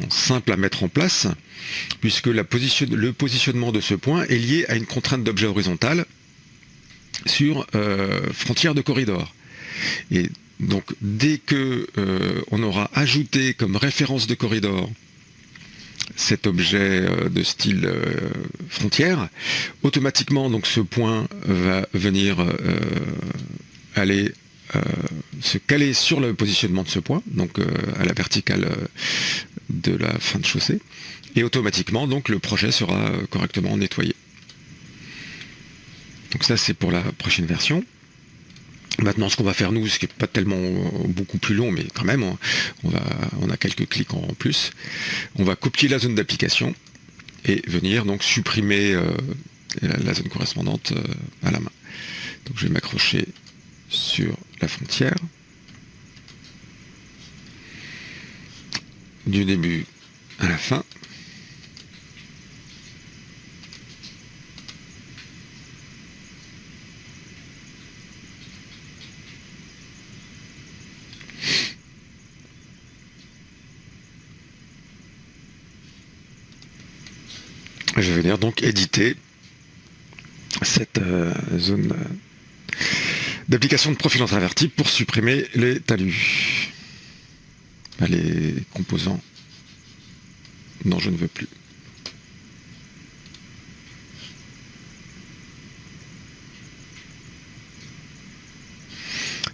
simple à mettre en place, puisque le positionnement de ce point est lié à une contrainte d'objet horizontal sur frontière de corridor. Et donc dès que on aura ajouté comme référence de corridor cet objet de style frontière, automatiquement donc ce point va venir aller se caler sur le positionnement de ce point, donc à la verticale de la fin de chaussée, et automatiquement donc le projet sera correctement nettoyé. Donc ça c'est pour la prochaine version. Maintenant, ce qu'on va faire nous, ce qui n'est pas tellement beaucoup plus long, mais quand même, on a quelques clics en plus. On va copier la zone d'application et venir donc supprimer la zone correspondante à la main. Donc je vais m'accrocher sur la frontière. Du début à la fin. Je vais venir donc éditer cette zone d'application de profil en travers type pour supprimer les talus, les composants dont je ne veux plus.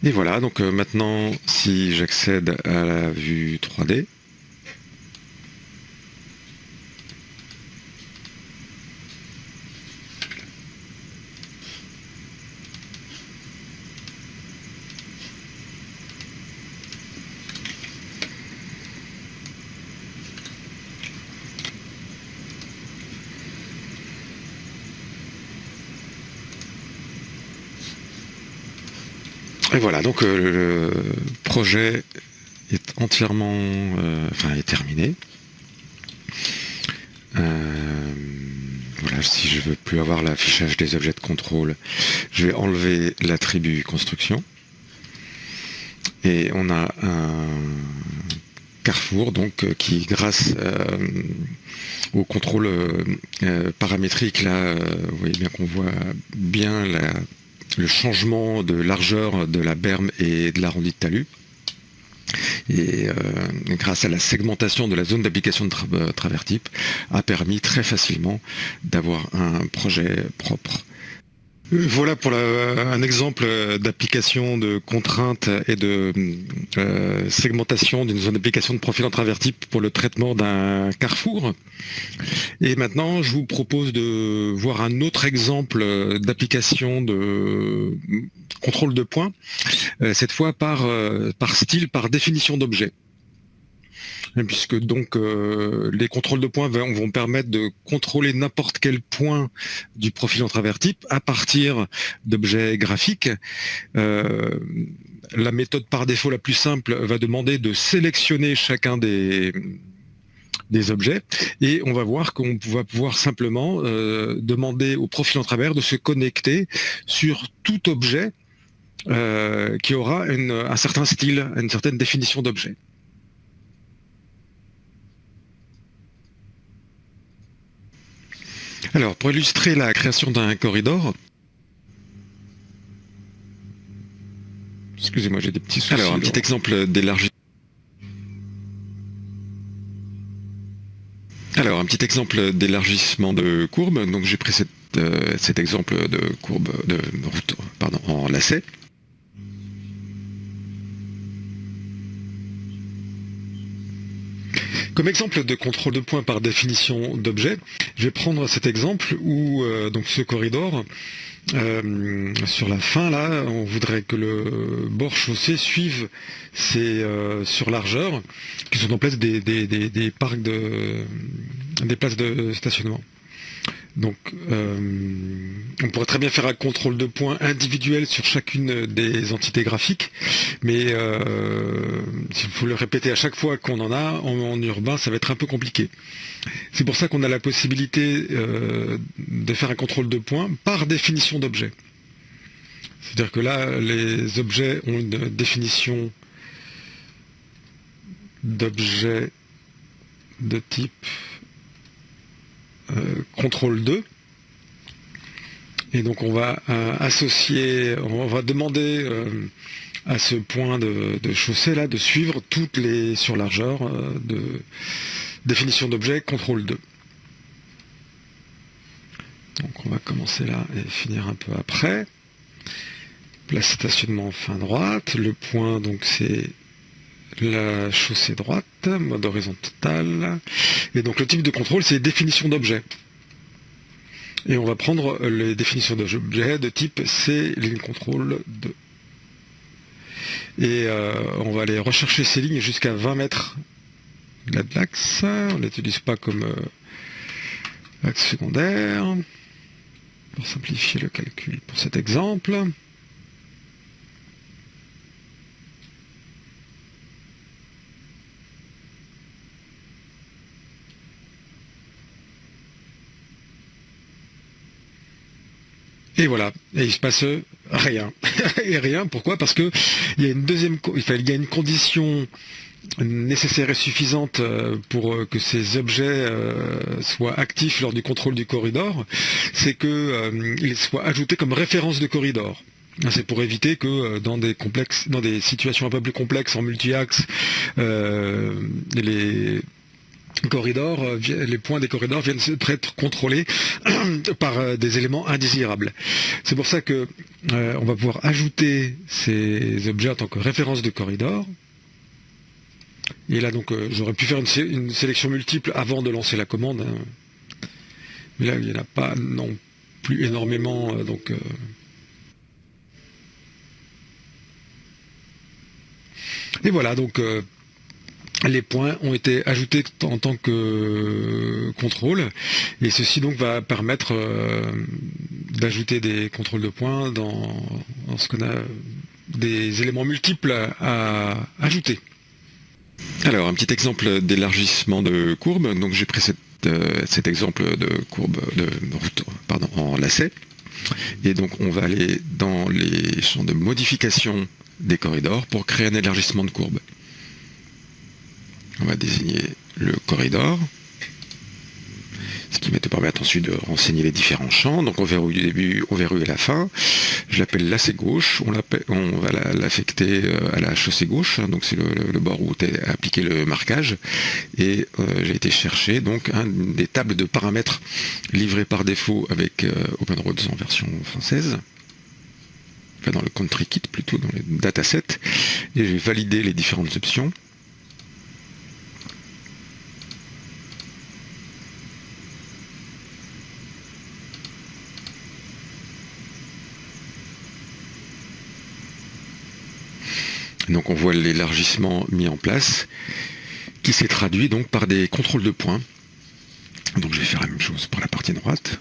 Et voilà, donc maintenant si j'accède à la vue 3D, et voilà, donc le projet est entièrement, est terminé. Voilà, si je veux plus avoir l'affichage des objets de contrôle, je vais enlever l'attribut construction. Et on a un carrefour donc qui, grâce au contrôle paramétrique, là, vous voyez bien qu'on voit bien le changement de largeur de la berme et de l'arrondi de talus. Et grâce à la segmentation de la zone d'application de travers type, a permis très facilement d'avoir un projet propre. Voilà pour un exemple d'application de contrainte et de segmentation d'une zone d'application de profil en travers type pour le traitement d'un carrefour. Et maintenant, je vous propose de voir un autre exemple d'application de contrôle de points, cette fois par style, par définition d'objet. Puisque donc les contrôles de points vont permettre de contrôler n'importe quel point du profil en travers type à partir d'objets graphiques. La méthode par défaut la plus simple va demander de sélectionner chacun des objets, et on va voir qu'on va pouvoir simplement demander au profil en travers de se connecter sur tout objet qui aura un certain style, une certaine définition d'objet. Alors, pour illustrer la création d'un corridor, excusez-moi, j'ai des petits soucis. Alors, un petit exemple d'élargissement. Alors, un petit exemple d'élargissement de courbe. Donc, j'ai pris cet exemple de courbe de route, en lacet. Comme exemple de contrôle de points par définition d'objet, je vais prendre cet exemple où donc ce corridor, sur la fin là, on voudrait que le bord chaussé suive ces surlargeurs qui sont en place des parcs des places de stationnement. Donc, on pourrait très bien faire un contrôle de points individuel sur chacune des entités graphiques, mais s'il faut le répéter à chaque fois qu'on en a, en urbain, ça va être un peu compliqué. C'est pour ça qu'on a la possibilité de faire un contrôle de points par définition d'objet. C'est-à-dire que là, les objets ont une définition d'objet de type contrôle 2. Et donc on va on va demander à ce point de chaussée là de suivre toutes les surlargeurs de définition d'objet contrôle 2. Donc on va commencer là et finir un peu après. Place stationnement fin droite. Le point donc c'est la chaussée droite, mode horizontal. Et donc le type de contrôle, c'est définition d'objet. Et on va prendre les définitions d'objet de type C, ligne contrôle 2. Et on va aller rechercher ces lignes jusqu'à 20 mètres de l'axe. On n'utilise pas comme axe secondaire. Pour simplifier le calcul pour cet exemple. Et voilà, et il se passe rien. Et rien, pourquoi? Parce que il y a il y a une condition nécessaire et suffisante pour que ces objets soient actifs lors du contrôle du corridor, c'est qu'ils soient ajoutés comme référence de corridor. C'est pour éviter que dans des situations un peu plus complexes en multi-axe, les points des corridors viennent être contrôlés par des éléments indésirables. C'est pour ça que on va pouvoir ajouter ces objets en tant que référence de corridor. Et là donc j'aurais pu faire une sélection multiple avant de lancer la commande. Mais là il n'y en a pas non plus énormément. Et voilà donc. Les points ont été ajoutés en tant que contrôle et ceci donc va permettre d'ajouter des contrôles de points dans ce qu'on a des éléments multiples à ajouter. Alors un petit exemple d'élargissement de courbe. Donc j'ai pris cet exemple de courbe en lacet et donc on va aller dans les champs de modification des corridors pour créer un élargissement de courbe. On va désigner le corridor, ce qui va te permettre ensuite de renseigner les différents champs. Donc on verrouille du début, on verrouille à la fin. Je l'appelle lacet gauche, on va l'affecter à la chaussée gauche, donc c'est le bord où est appliqué le marquage. Et j'ai été chercher donc des tables de paramètres livrées par défaut avec OpenRoads en version française. Enfin, dans le country kit plutôt, dans les datasets. Et j'ai validé les différentes options. Donc on voit l'élargissement mis en place, qui s'est traduit donc par des contrôles de points. Donc je vais faire la même chose pour la partie droite.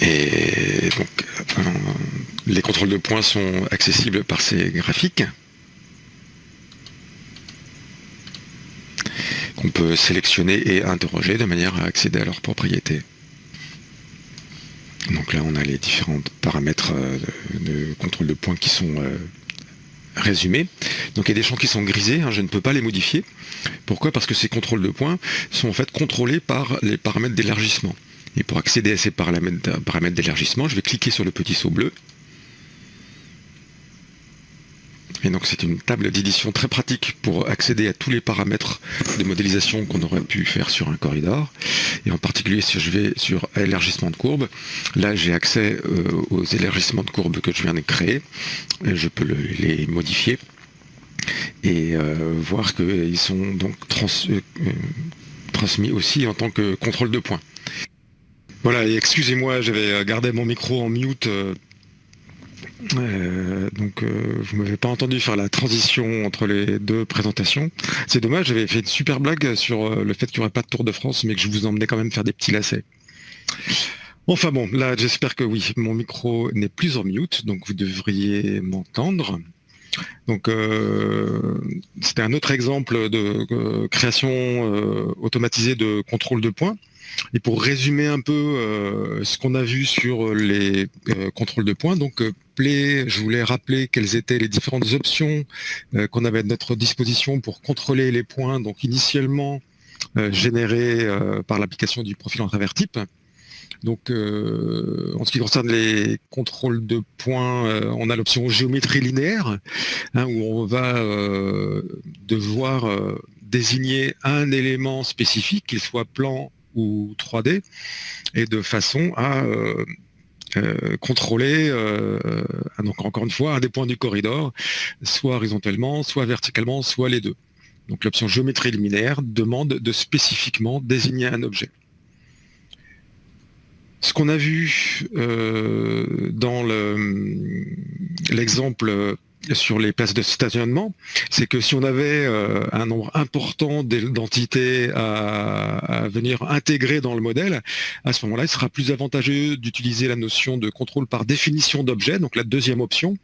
Et donc, les contrôles de points sont accessibles par ces graphiques qu'on peut sélectionner et interroger de manière à accéder à leurs propriétés. Donc là, on a les différents paramètres de contrôle de points qui sont résumés. Donc il y a des champs qui sont grisés, je ne peux pas les modifier. Pourquoi? Parce que ces contrôles de points sont en fait contrôlés par les paramètres d'élargissement. Et pour accéder à ces paramètres d'élargissement, je vais cliquer sur le petit saut bleu. Et donc c'est une table d'édition très pratique pour accéder à tous les paramètres de modélisation qu'on aurait pu faire sur un corridor. Et en particulier si je vais sur élargissement de courbe, là j'ai accès aux élargissements de courbe que je viens de créer. Et je peux les modifier et voir qu'ils sont donc transmis aussi en tant que contrôle de points. Voilà, et excusez-moi, j'avais gardé mon micro en mute. Donc vous m'avez pas entendu faire la transition entre les deux présentations. C'est dommage, j'avais fait une super blague sur le fait qu'il n'y aurait pas de Tour de France, mais que je vous emmenais quand même faire des petits lacets. Enfin bon, là j'espère que oui, mon micro n'est plus en mute, donc vous devriez m'entendre. Donc c'était un autre exemple de création automatisée de contrôle de points. Et pour résumer un peu ce qu'on a vu sur les contrôles de points, donc je voulais rappeler quelles étaient les différentes options qu'on avait à notre disposition pour contrôler les points, donc initialement générés par l'application du profil en travers type. Donc en ce qui concerne les contrôles de points, on a l'option géométrie linéaire, où on va devoir désigner un élément spécifique, qu'il soit plan ou 3D, et de façon à contrôler, donc encore une fois, un des points du corridor, soit horizontalement, soit verticalement, soit les deux. Donc l'option géométrie linéaire demande de spécifiquement désigner un objet. Ce qu'on a vu dans l'exemple sur les places de stationnement, c'est que si on avait un nombre important d'entités à venir intégrer dans le modèle, à ce moment-là, il sera plus avantageux d'utiliser la notion de contrôle par définition d'objet, donc la deuxième option,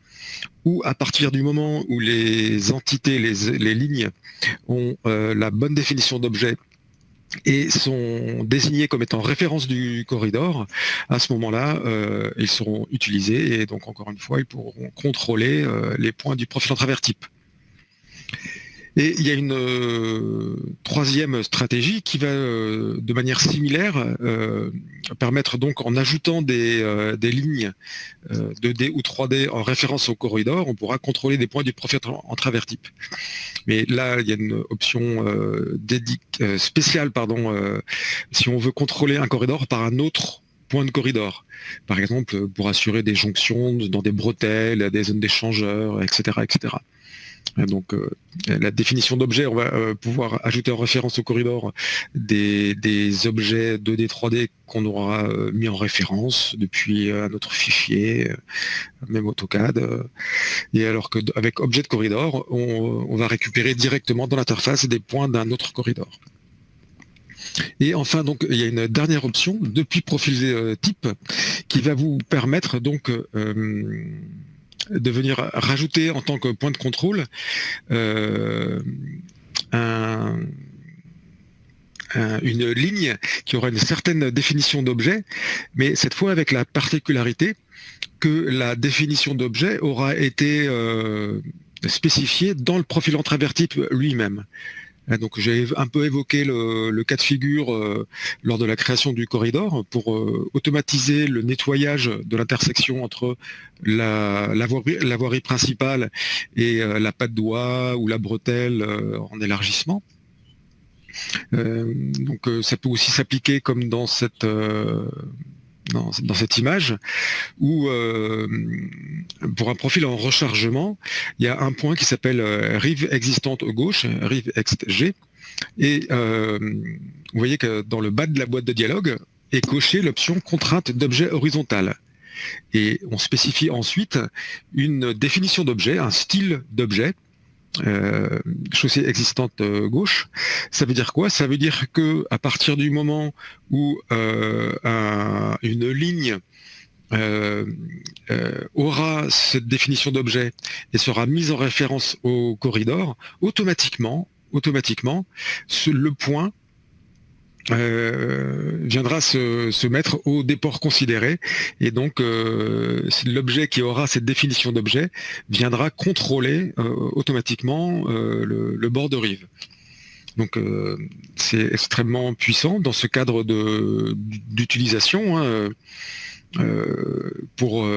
où à partir du moment où les entités, les lignes ont la bonne définition d'objet et sont désignés comme étant référence du corridor, à ce moment-là, ils seront utilisés et donc encore une fois, ils pourront contrôler les points du profil en travers type. Et il y a une troisième stratégie qui va de manière similaire permettre donc en ajoutant des lignes 2D ou 3D en référence au corridor, on pourra contrôler des points du profil en travers type. Mais là, il y a une option spéciale, si on veut contrôler un corridor par un autre point de corridor. Par exemple, pour assurer des jonctions dans des bretelles, des zones d'échangeurs, etc., etc. Donc la définition d'objet, on va pouvoir ajouter en référence au corridor des objets 2D, 3D qu'on aura mis en référence depuis un autre fichier, même AutoCAD. Et alors qu'avec objet de corridor, on va récupérer directement dans l'interface des points d'un autre corridor. Et enfin, donc, il y a une dernière option depuis profil type qui va vous permettre donc de venir rajouter en tant que point de contrôle une ligne qui aura une certaine définition d'objet, mais cette fois avec la particularité que la définition d'objet aura été spécifiée dans le profil en travers type lui-même. Donc j'ai un peu évoqué le cas de figure lors de la création du corridor pour automatiser le nettoyage de l'intersection entre la voirie principale et la patte doigt ou la bretelle en élargissement. Donc ça peut aussi s'appliquer comme dans cette image, où pour un profil en rechargement, il y a un point qui s'appelle rive existante gauche, rive ext G, et vous voyez que dans le bas de la boîte de dialogue est cochée l'option contrainte d'objet horizontal. Et on spécifie ensuite une définition d'objet, un style d'objet, chaussée existante gauche. Ça veut dire quoi? Ça veut dire que à partir du moment où une ligne aura cette définition d'objet et sera mise en référence au corridor, automatiquement, le point viendra se mettre au déport considéré, et donc l'objet qui aura cette définition d'objet viendra contrôler automatiquement le bord de rive. Donc c'est extrêmement puissant dans ce cadre d'utilisation pour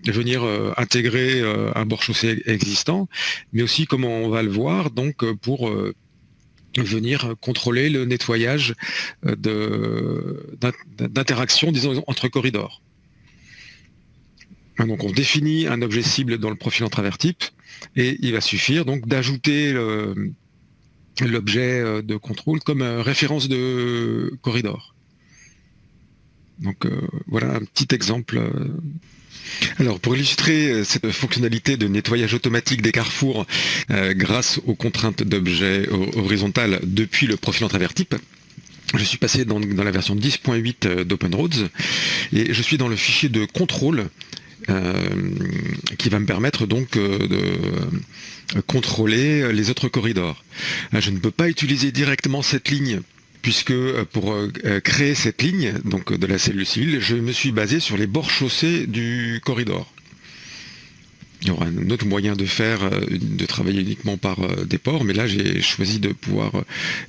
venir intégrer un bord-chaussée existant, mais aussi, comme on va le voir, donc pour venir contrôler le nettoyage d'interaction, disons, entre corridors. Donc on définit un objet cible dans le profil en travers type, et il va suffire donc d'ajouter l'objet de contrôle comme référence de corridor. Donc voilà un petit exemple. Alors pour illustrer cette fonctionnalité de nettoyage automatique des carrefours grâce aux contraintes d'objets horizontales depuis le profil en travers type, je suis passé dans la version 10.8 d'OpenRoads et je suis dans le fichier de contrôle qui va me permettre donc de contrôler les autres corridors. Je ne peux pas utiliser directement cette ligne puisque pour créer cette ligne donc de la cellule civile, je me suis basé sur les bords chaussés du corridor. Il y aura un autre moyen de faire, de travailler uniquement par des ports, mais là j'ai choisi de pouvoir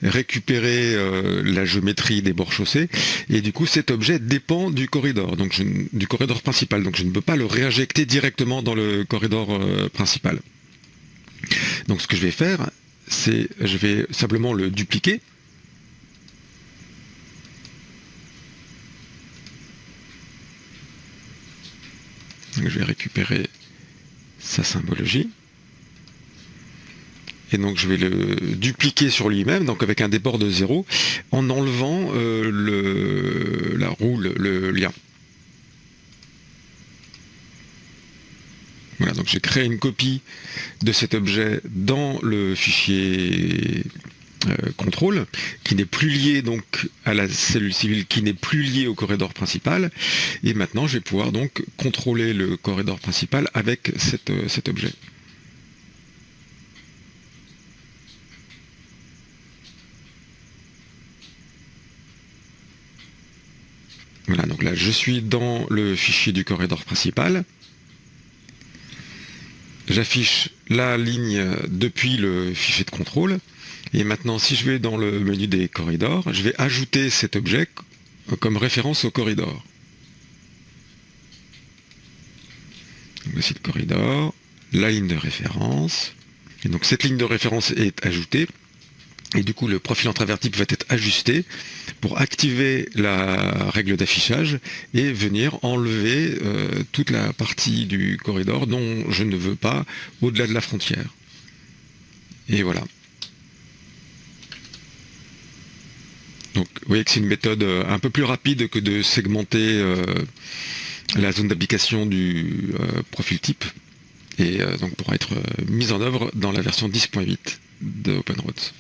récupérer la géométrie des bords chaussés, et du coup cet objet dépend du corridor, donc du corridor principal, donc je ne peux pas le réinjecter directement dans le corridor principal. Donc ce que je vais faire, c'est je vais simplement le dupliquer. Donc, je vais récupérer sa symbologie. Et donc je vais le dupliquer sur lui-même, donc avec un déport de 0, en enlevant la roue, le lien. Voilà, donc j'ai créé une copie de cet objet dans le fichier contrôle, qui n'est plus lié donc à la cellule civile, qui n'est plus lié au corridor principal, et maintenant je vais pouvoir donc contrôler le corridor principal avec cet objet. Voilà, donc là je suis dans le fichier du corridor principal. J'affiche la ligne depuis le fichier de contrôle. Et maintenant, si je vais dans le menu des corridors, je vais ajouter cet objet comme référence au corridor. Voici le corridor, la ligne de référence. Et donc cette ligne de référence est ajoutée. Et du coup, le profil en travers type va être ajusté pour activer la règle d'affichage et venir enlever toute la partie du corridor dont je ne veux pas au-delà de la frontière. Et voilà. Donc, vous voyez que c'est une méthode un peu plus rapide que de segmenter la zone d'application du profil type, et donc pourra être mise en œuvre dans la version 10.8 de OpenRoads.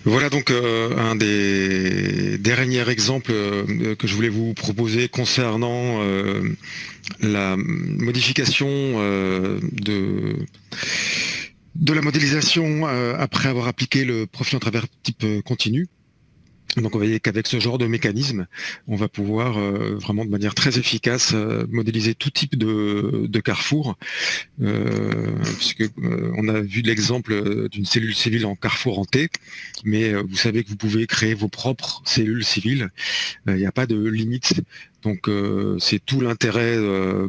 Voilà donc un des derniers exemples que je voulais vous proposer concernant la modification de la modélisation après avoir appliqué le profil en travers type continu. Donc on voyait qu'avec ce genre de mécanisme, on va pouvoir vraiment de manière très efficace modéliser tout type de carrefour, puisque on a vu l'exemple d'une cellule civile en carrefour en T, mais vous savez que vous pouvez créer vos propres cellules civiles, il n'y a pas de limite. Donc c'est tout l'intérêt,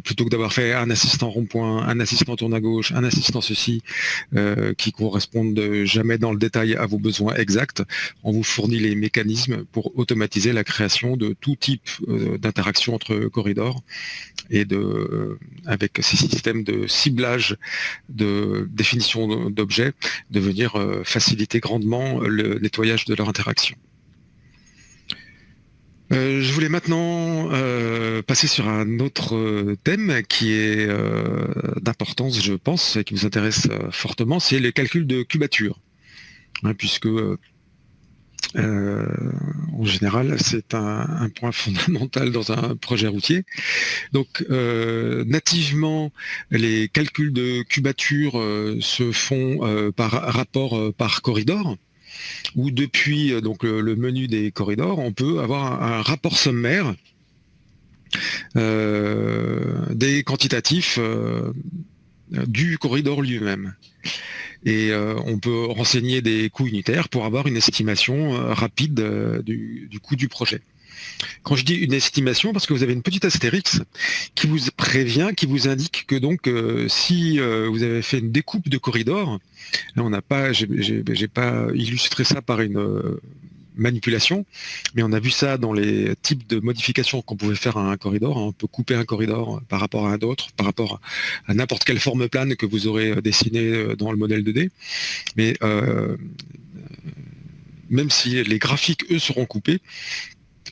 plutôt que d'avoir fait un assistant rond-point, un assistant tourne à gauche, un assistant ceci, qui correspondent jamais dans le détail à vos besoins exacts, on vous fournit les mécanismes pour automatiser la création de tout type d'interaction entre corridors, et avec ces systèmes de ciblage, de définition d'objets, de venir faciliter grandement le nettoyage de leur interaction. Je voulais maintenant passer sur un autre thème qui est d'importance, je pense, et qui vous intéresse fortement, c'est les calculs de cubature. Hein, puisque en général, c'est un point fondamental dans un projet routier. Donc, nativement, les calculs de cubature se font par rapport par corridor, où depuis donc le menu des corridors, on peut avoir un rapport sommaire des quantitatifs du corridor lui-même. Et on peut renseigner des coûts unitaires pour avoir une estimation rapide du coût du projet. Quand je dis une estimation, parce que vous avez une petite astérix qui vous prévient, qui vous indique que donc si vous avez fait une découpe de corridor, là on n'a pas, j'ai pas illustré ça par une manipulation, mais on a vu ça dans les types de modifications qu'on pouvait faire à un corridor. On peut couper un corridor par rapport à un autre, par rapport à n'importe quelle forme plane que vous aurez dessinée dans le modèle 2D. Mais même si les graphiques, eux, seront coupés,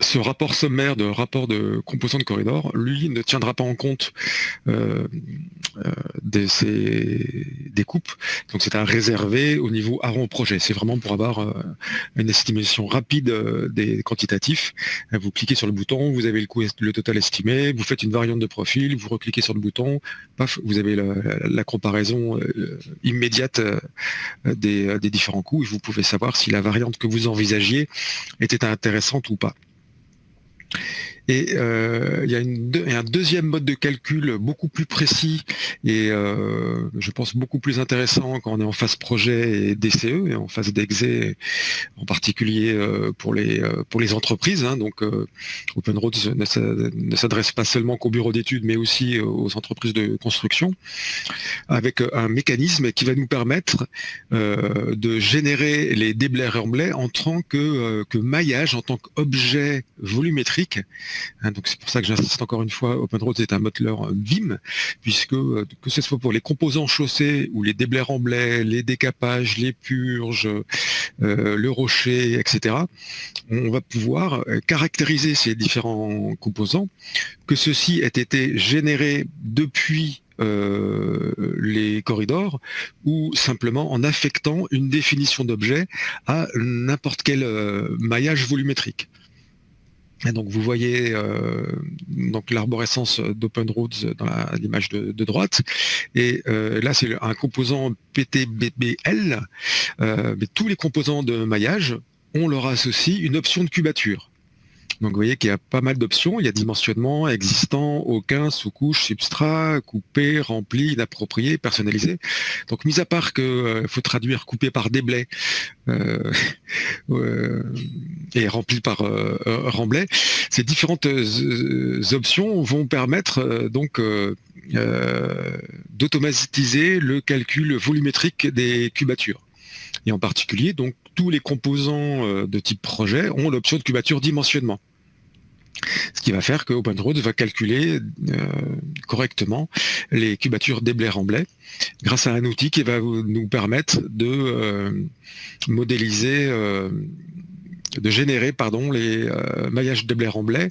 ce rapport sommaire de rapport de composants de corridor, lui, ne tiendra pas en compte des coupes. Donc c'est à réserver au niveau avant projet. C'est vraiment pour avoir une estimation rapide des quantitatifs. Vous cliquez sur le bouton, vous avez le total estimé, vous faites une variante de profil, vous recliquez sur le bouton, paf, vous avez la comparaison immédiate des différents coûts et vous pouvez savoir si la variante que vous envisagiez était intéressante ou pas. Et il y a un deuxième mode de calcul beaucoup plus précis et je pense beaucoup plus intéressant quand on est en phase projet et DCE et en phase d'exé, en particulier pour les entreprises. Hein. Donc OpenRoads ne s'adresse pas seulement qu'aux bureaux d'études, mais aussi aux entreprises de construction, avec un mécanisme qui va nous permettre de générer les déblais remblais en tant que maillage, en tant qu'objet volumétrique. Hein, donc c'est pour ça que j'insiste encore une fois, OpenRoads est un moteur BIM, puisque que ce soit pour les composants chaussés ou les déblais remblais, les décapages, les purges, le rocher, etc., on va pouvoir caractériser ces différents composants, que ceux-ci aient été générés depuis les corridors ou simplement en affectant une définition d'objet à n'importe quel maillage volumétrique. Et donc vous voyez donc l'arborescence d'OpenRoads dans l'image de droite, et là c'est un composant PTBBL, mais tous les composants de maillage, on leur associe une option de cubature. Donc vous voyez qu'il y a pas mal d'options, il y a dimensionnement, existant, aucun, sous-couche, substrat, coupé, rempli, inapproprié, personnalisé. Donc mis à part que faut traduire coupé par déblai et rempli par remblai, ces différentes options vont permettre donc d'automatiser le calcul volumétrique des cubatures. Et en particulier, donc tous les composants de type projet ont l'option de cubature dimensionnement. Ce qui va faire que OpenRoads va calculer correctement les cubatures déblais-remblais grâce à un outil qui va nous permettre de modéliser, de générer les maillages déblais-remblais,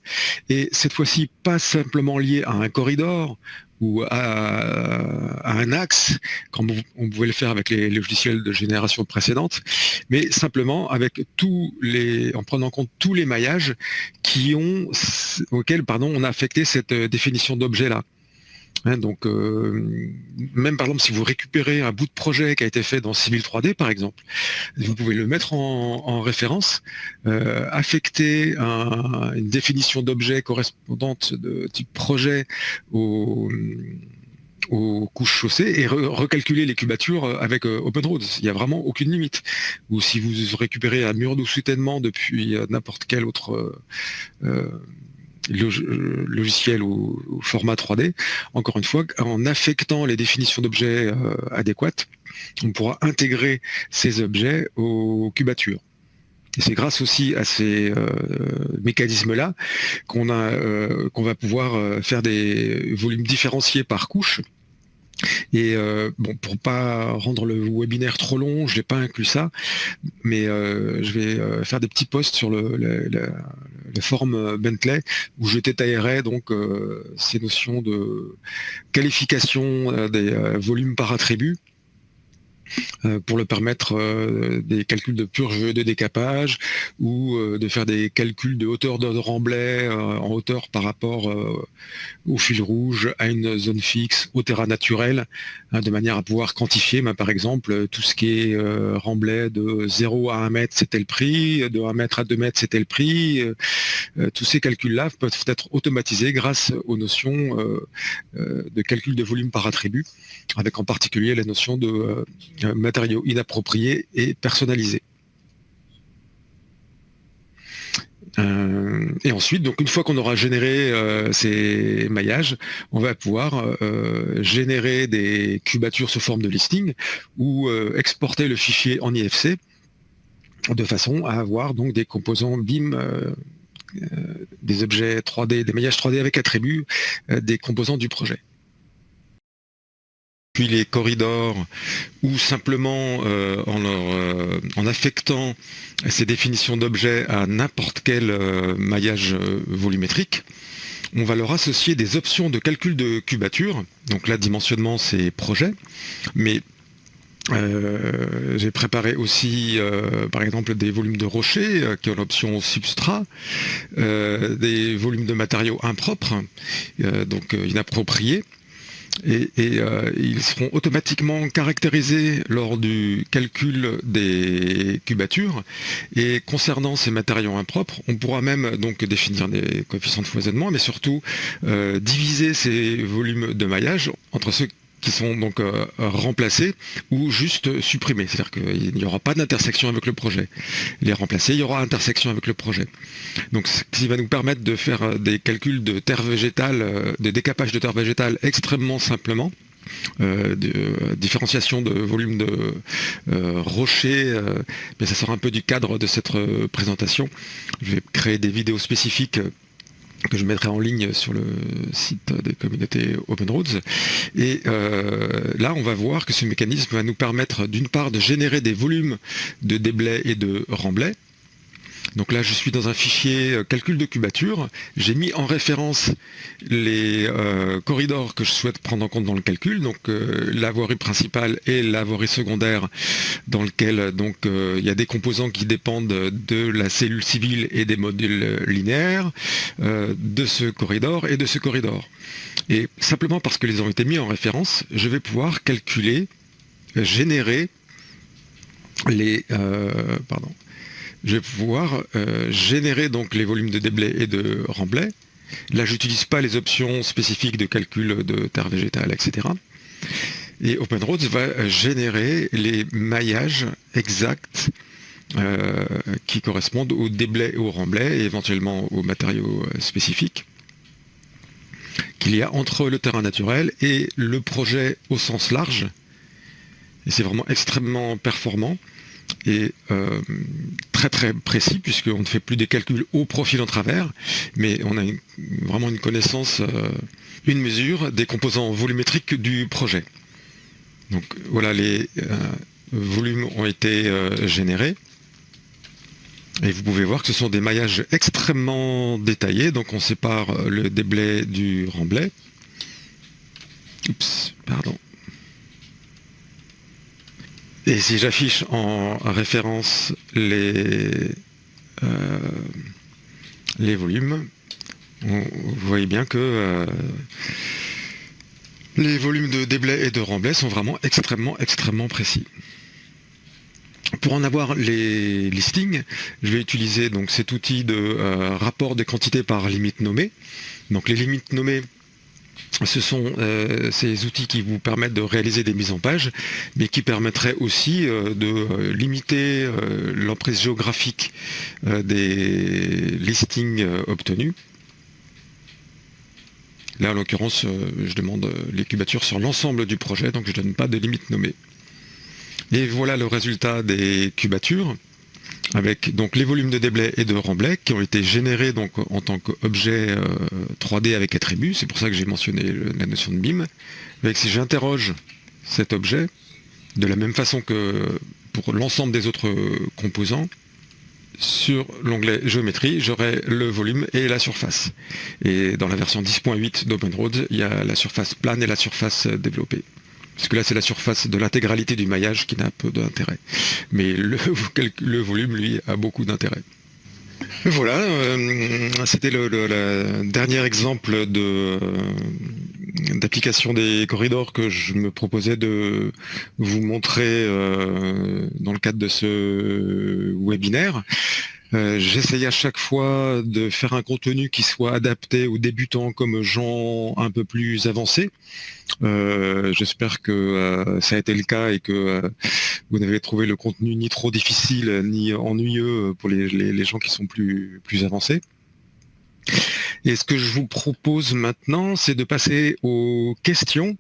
et cette fois-ci pas simplement lié à un corridor ou à un axe, comme on pouvait le faire avec les logiciels de génération précédente, mais simplement avec en prenant en compte tous les maillages auxquels on a affecté cette définition d'objet-là. Hein, donc, même par exemple, si vous récupérez un bout de projet qui a été fait dans Civil 3D, par exemple, vous pouvez le mettre en référence, affecter une définition d'objet correspondante de type projet aux couches chaussées et recalculer les cubatures avec OpenRoads. Il n'y a vraiment aucune limite. Ou si vous récupérez un mur de soutènement depuis n'importe quel autre logiciel ou format 3D, encore une fois, en affectant les définitions d'objets adéquates, on pourra intégrer ces objets aux cubatures. Et c'est grâce aussi à ces mécanismes-là qu'on va pouvoir faire des volumes différenciés par couche. Et pour pas rendre le webinaire trop long, je n'ai pas inclus ça, mais je vais faire des petits posts sur le forum Bentley où je détaillerai donc ces notions de qualification des volumes par attribut, pour le permettre des calculs de purge de décapage ou de faire des calculs de hauteur de remblai en hauteur par rapport au fil rouge, à une zone fixe, au terrain naturel, hein, de manière à pouvoir quantifier, par exemple, tout ce qui est remblai de 0 à 1 mètre, c'est tel prix, de 1 mètre à 2 mètres, c'est tel prix. Tous ces calculs-là peuvent être automatisés grâce aux notions de calcul de volume par attribut, avec en particulier la notion de matériaux inappropriés et personnalisés. Et ensuite, donc une fois qu'on aura généré ces maillages, on va pouvoir générer des cubatures sous forme de listing ou exporter le fichier en IFC de façon à avoir donc des composants BIM, des objets 3D, des maillages 3D avec attributs, des composants du projet. Puis les corridors, ou simplement en affectant ces définitions d'objets à n'importe quel maillage volumétrique, on va leur associer des options de calcul de cubature. Donc là, dimensionnement, c'est projet, mais j'ai préparé aussi, par exemple, des volumes de rochers qui ont l'option substrat, des volumes de matériaux impropres, donc inappropriés. Et ils seront automatiquement caractérisés lors du calcul des cubatures. Et concernant ces matériaux impropres, on pourra même donc définir des coefficients de foisonnement, mais surtout diviser ces volumes de maillage entre ceux qui sont donc remplacés ou juste supprimés. C'est-à-dire qu'il n'y aura pas d'intersection avec le projet. Les remplacés, il y aura intersection avec le projet. Donc ce qui va nous permettre de faire des calculs de terre végétale, de décapage de terre végétale extrêmement simplement. De différenciation de volume de rochers, mais ça sort un peu du cadre de cette présentation. Je vais créer des vidéos spécifiques que je mettrai en ligne sur le site des communautés OpenRoads. Et là, on va voir que ce mécanisme va nous permettre d'une part de générer des volumes de déblais et de remblais. Donc là, je suis dans un fichier calcul de cubature. J'ai mis en référence les corridors que je souhaite prendre en compte dans le calcul, donc la voirie principale et la voirie secondaire, dans lequel donc il y a des composants qui dépendent de la cellule civile et des modules linéaires, de ce corridor et de ce corridor. Et simplement parce que les ont été mis en référence, je vais pouvoir calculer, générer les... Je vais pouvoir générer donc les volumes de déblais et de remblais. Là, j'utilise pas les options spécifiques de calcul de terre végétale, etc. Et OpenRoads va générer les maillages exacts qui correspondent aux déblais et aux remblais, et éventuellement aux matériaux spécifiques qu'il y a entre le terrain naturel et le projet au sens large. Et c'est vraiment extrêmement performant et très très précis, puisqu'on ne fait plus des calculs au profil en travers, mais on a vraiment une connaissance, une mesure des composants volumétriques du projet. Donc voilà, les volumes ont été générés, et vous pouvez voir que ce sont des maillages extrêmement détaillés. Donc on sépare le déblai du remblai. Oups, pardon. Et si j'affiche en référence les volumes, vous voyez bien que les volumes de déblai et de remblai sont vraiment extrêmement précis. Pour en avoir les listings, je vais utiliser donc cet outil de rapport des quantités par limite nommée. Donc les limites nommées, ce sont ces outils qui vous permettent de réaliser des mises en page, mais qui permettraient aussi de limiter l'emprise géographique des listings obtenus. Là, en l'occurrence, je demande les cubatures sur l'ensemble du projet, donc je ne donne pas de limite nommée. Et voilà le résultat des cubatures, avec donc les volumes de déblais et de remblais qui ont été générés donc en tant qu'objet 3D avec attributs. C'est pour ça que j'ai mentionné la notion de BIM. Avec, si j'interroge cet objet, de la même façon que pour l'ensemble des autres composants, sur l'onglet géométrie, j'aurai le volume et la surface. Et dans la version 10.8 d'OpenRoads, il y a la surface plane et la surface développée. Parce que là, c'est la surface de l'intégralité du maillage qui n'a peu d'intérêt. Mais le volume, lui, a beaucoup d'intérêt. Voilà, c'était le dernier exemple d'application des corridors que je me proposais de vous montrer dans le cadre de ce webinaire. J'essaye à chaque fois de faire un contenu qui soit adapté aux débutants comme aux gens un peu plus avancés. J'espère que ça a été le cas et que vous n'avez trouvé le contenu ni trop difficile ni ennuyeux pour les gens qui sont plus avancés. Et ce que je vous propose maintenant, c'est de passer aux questions.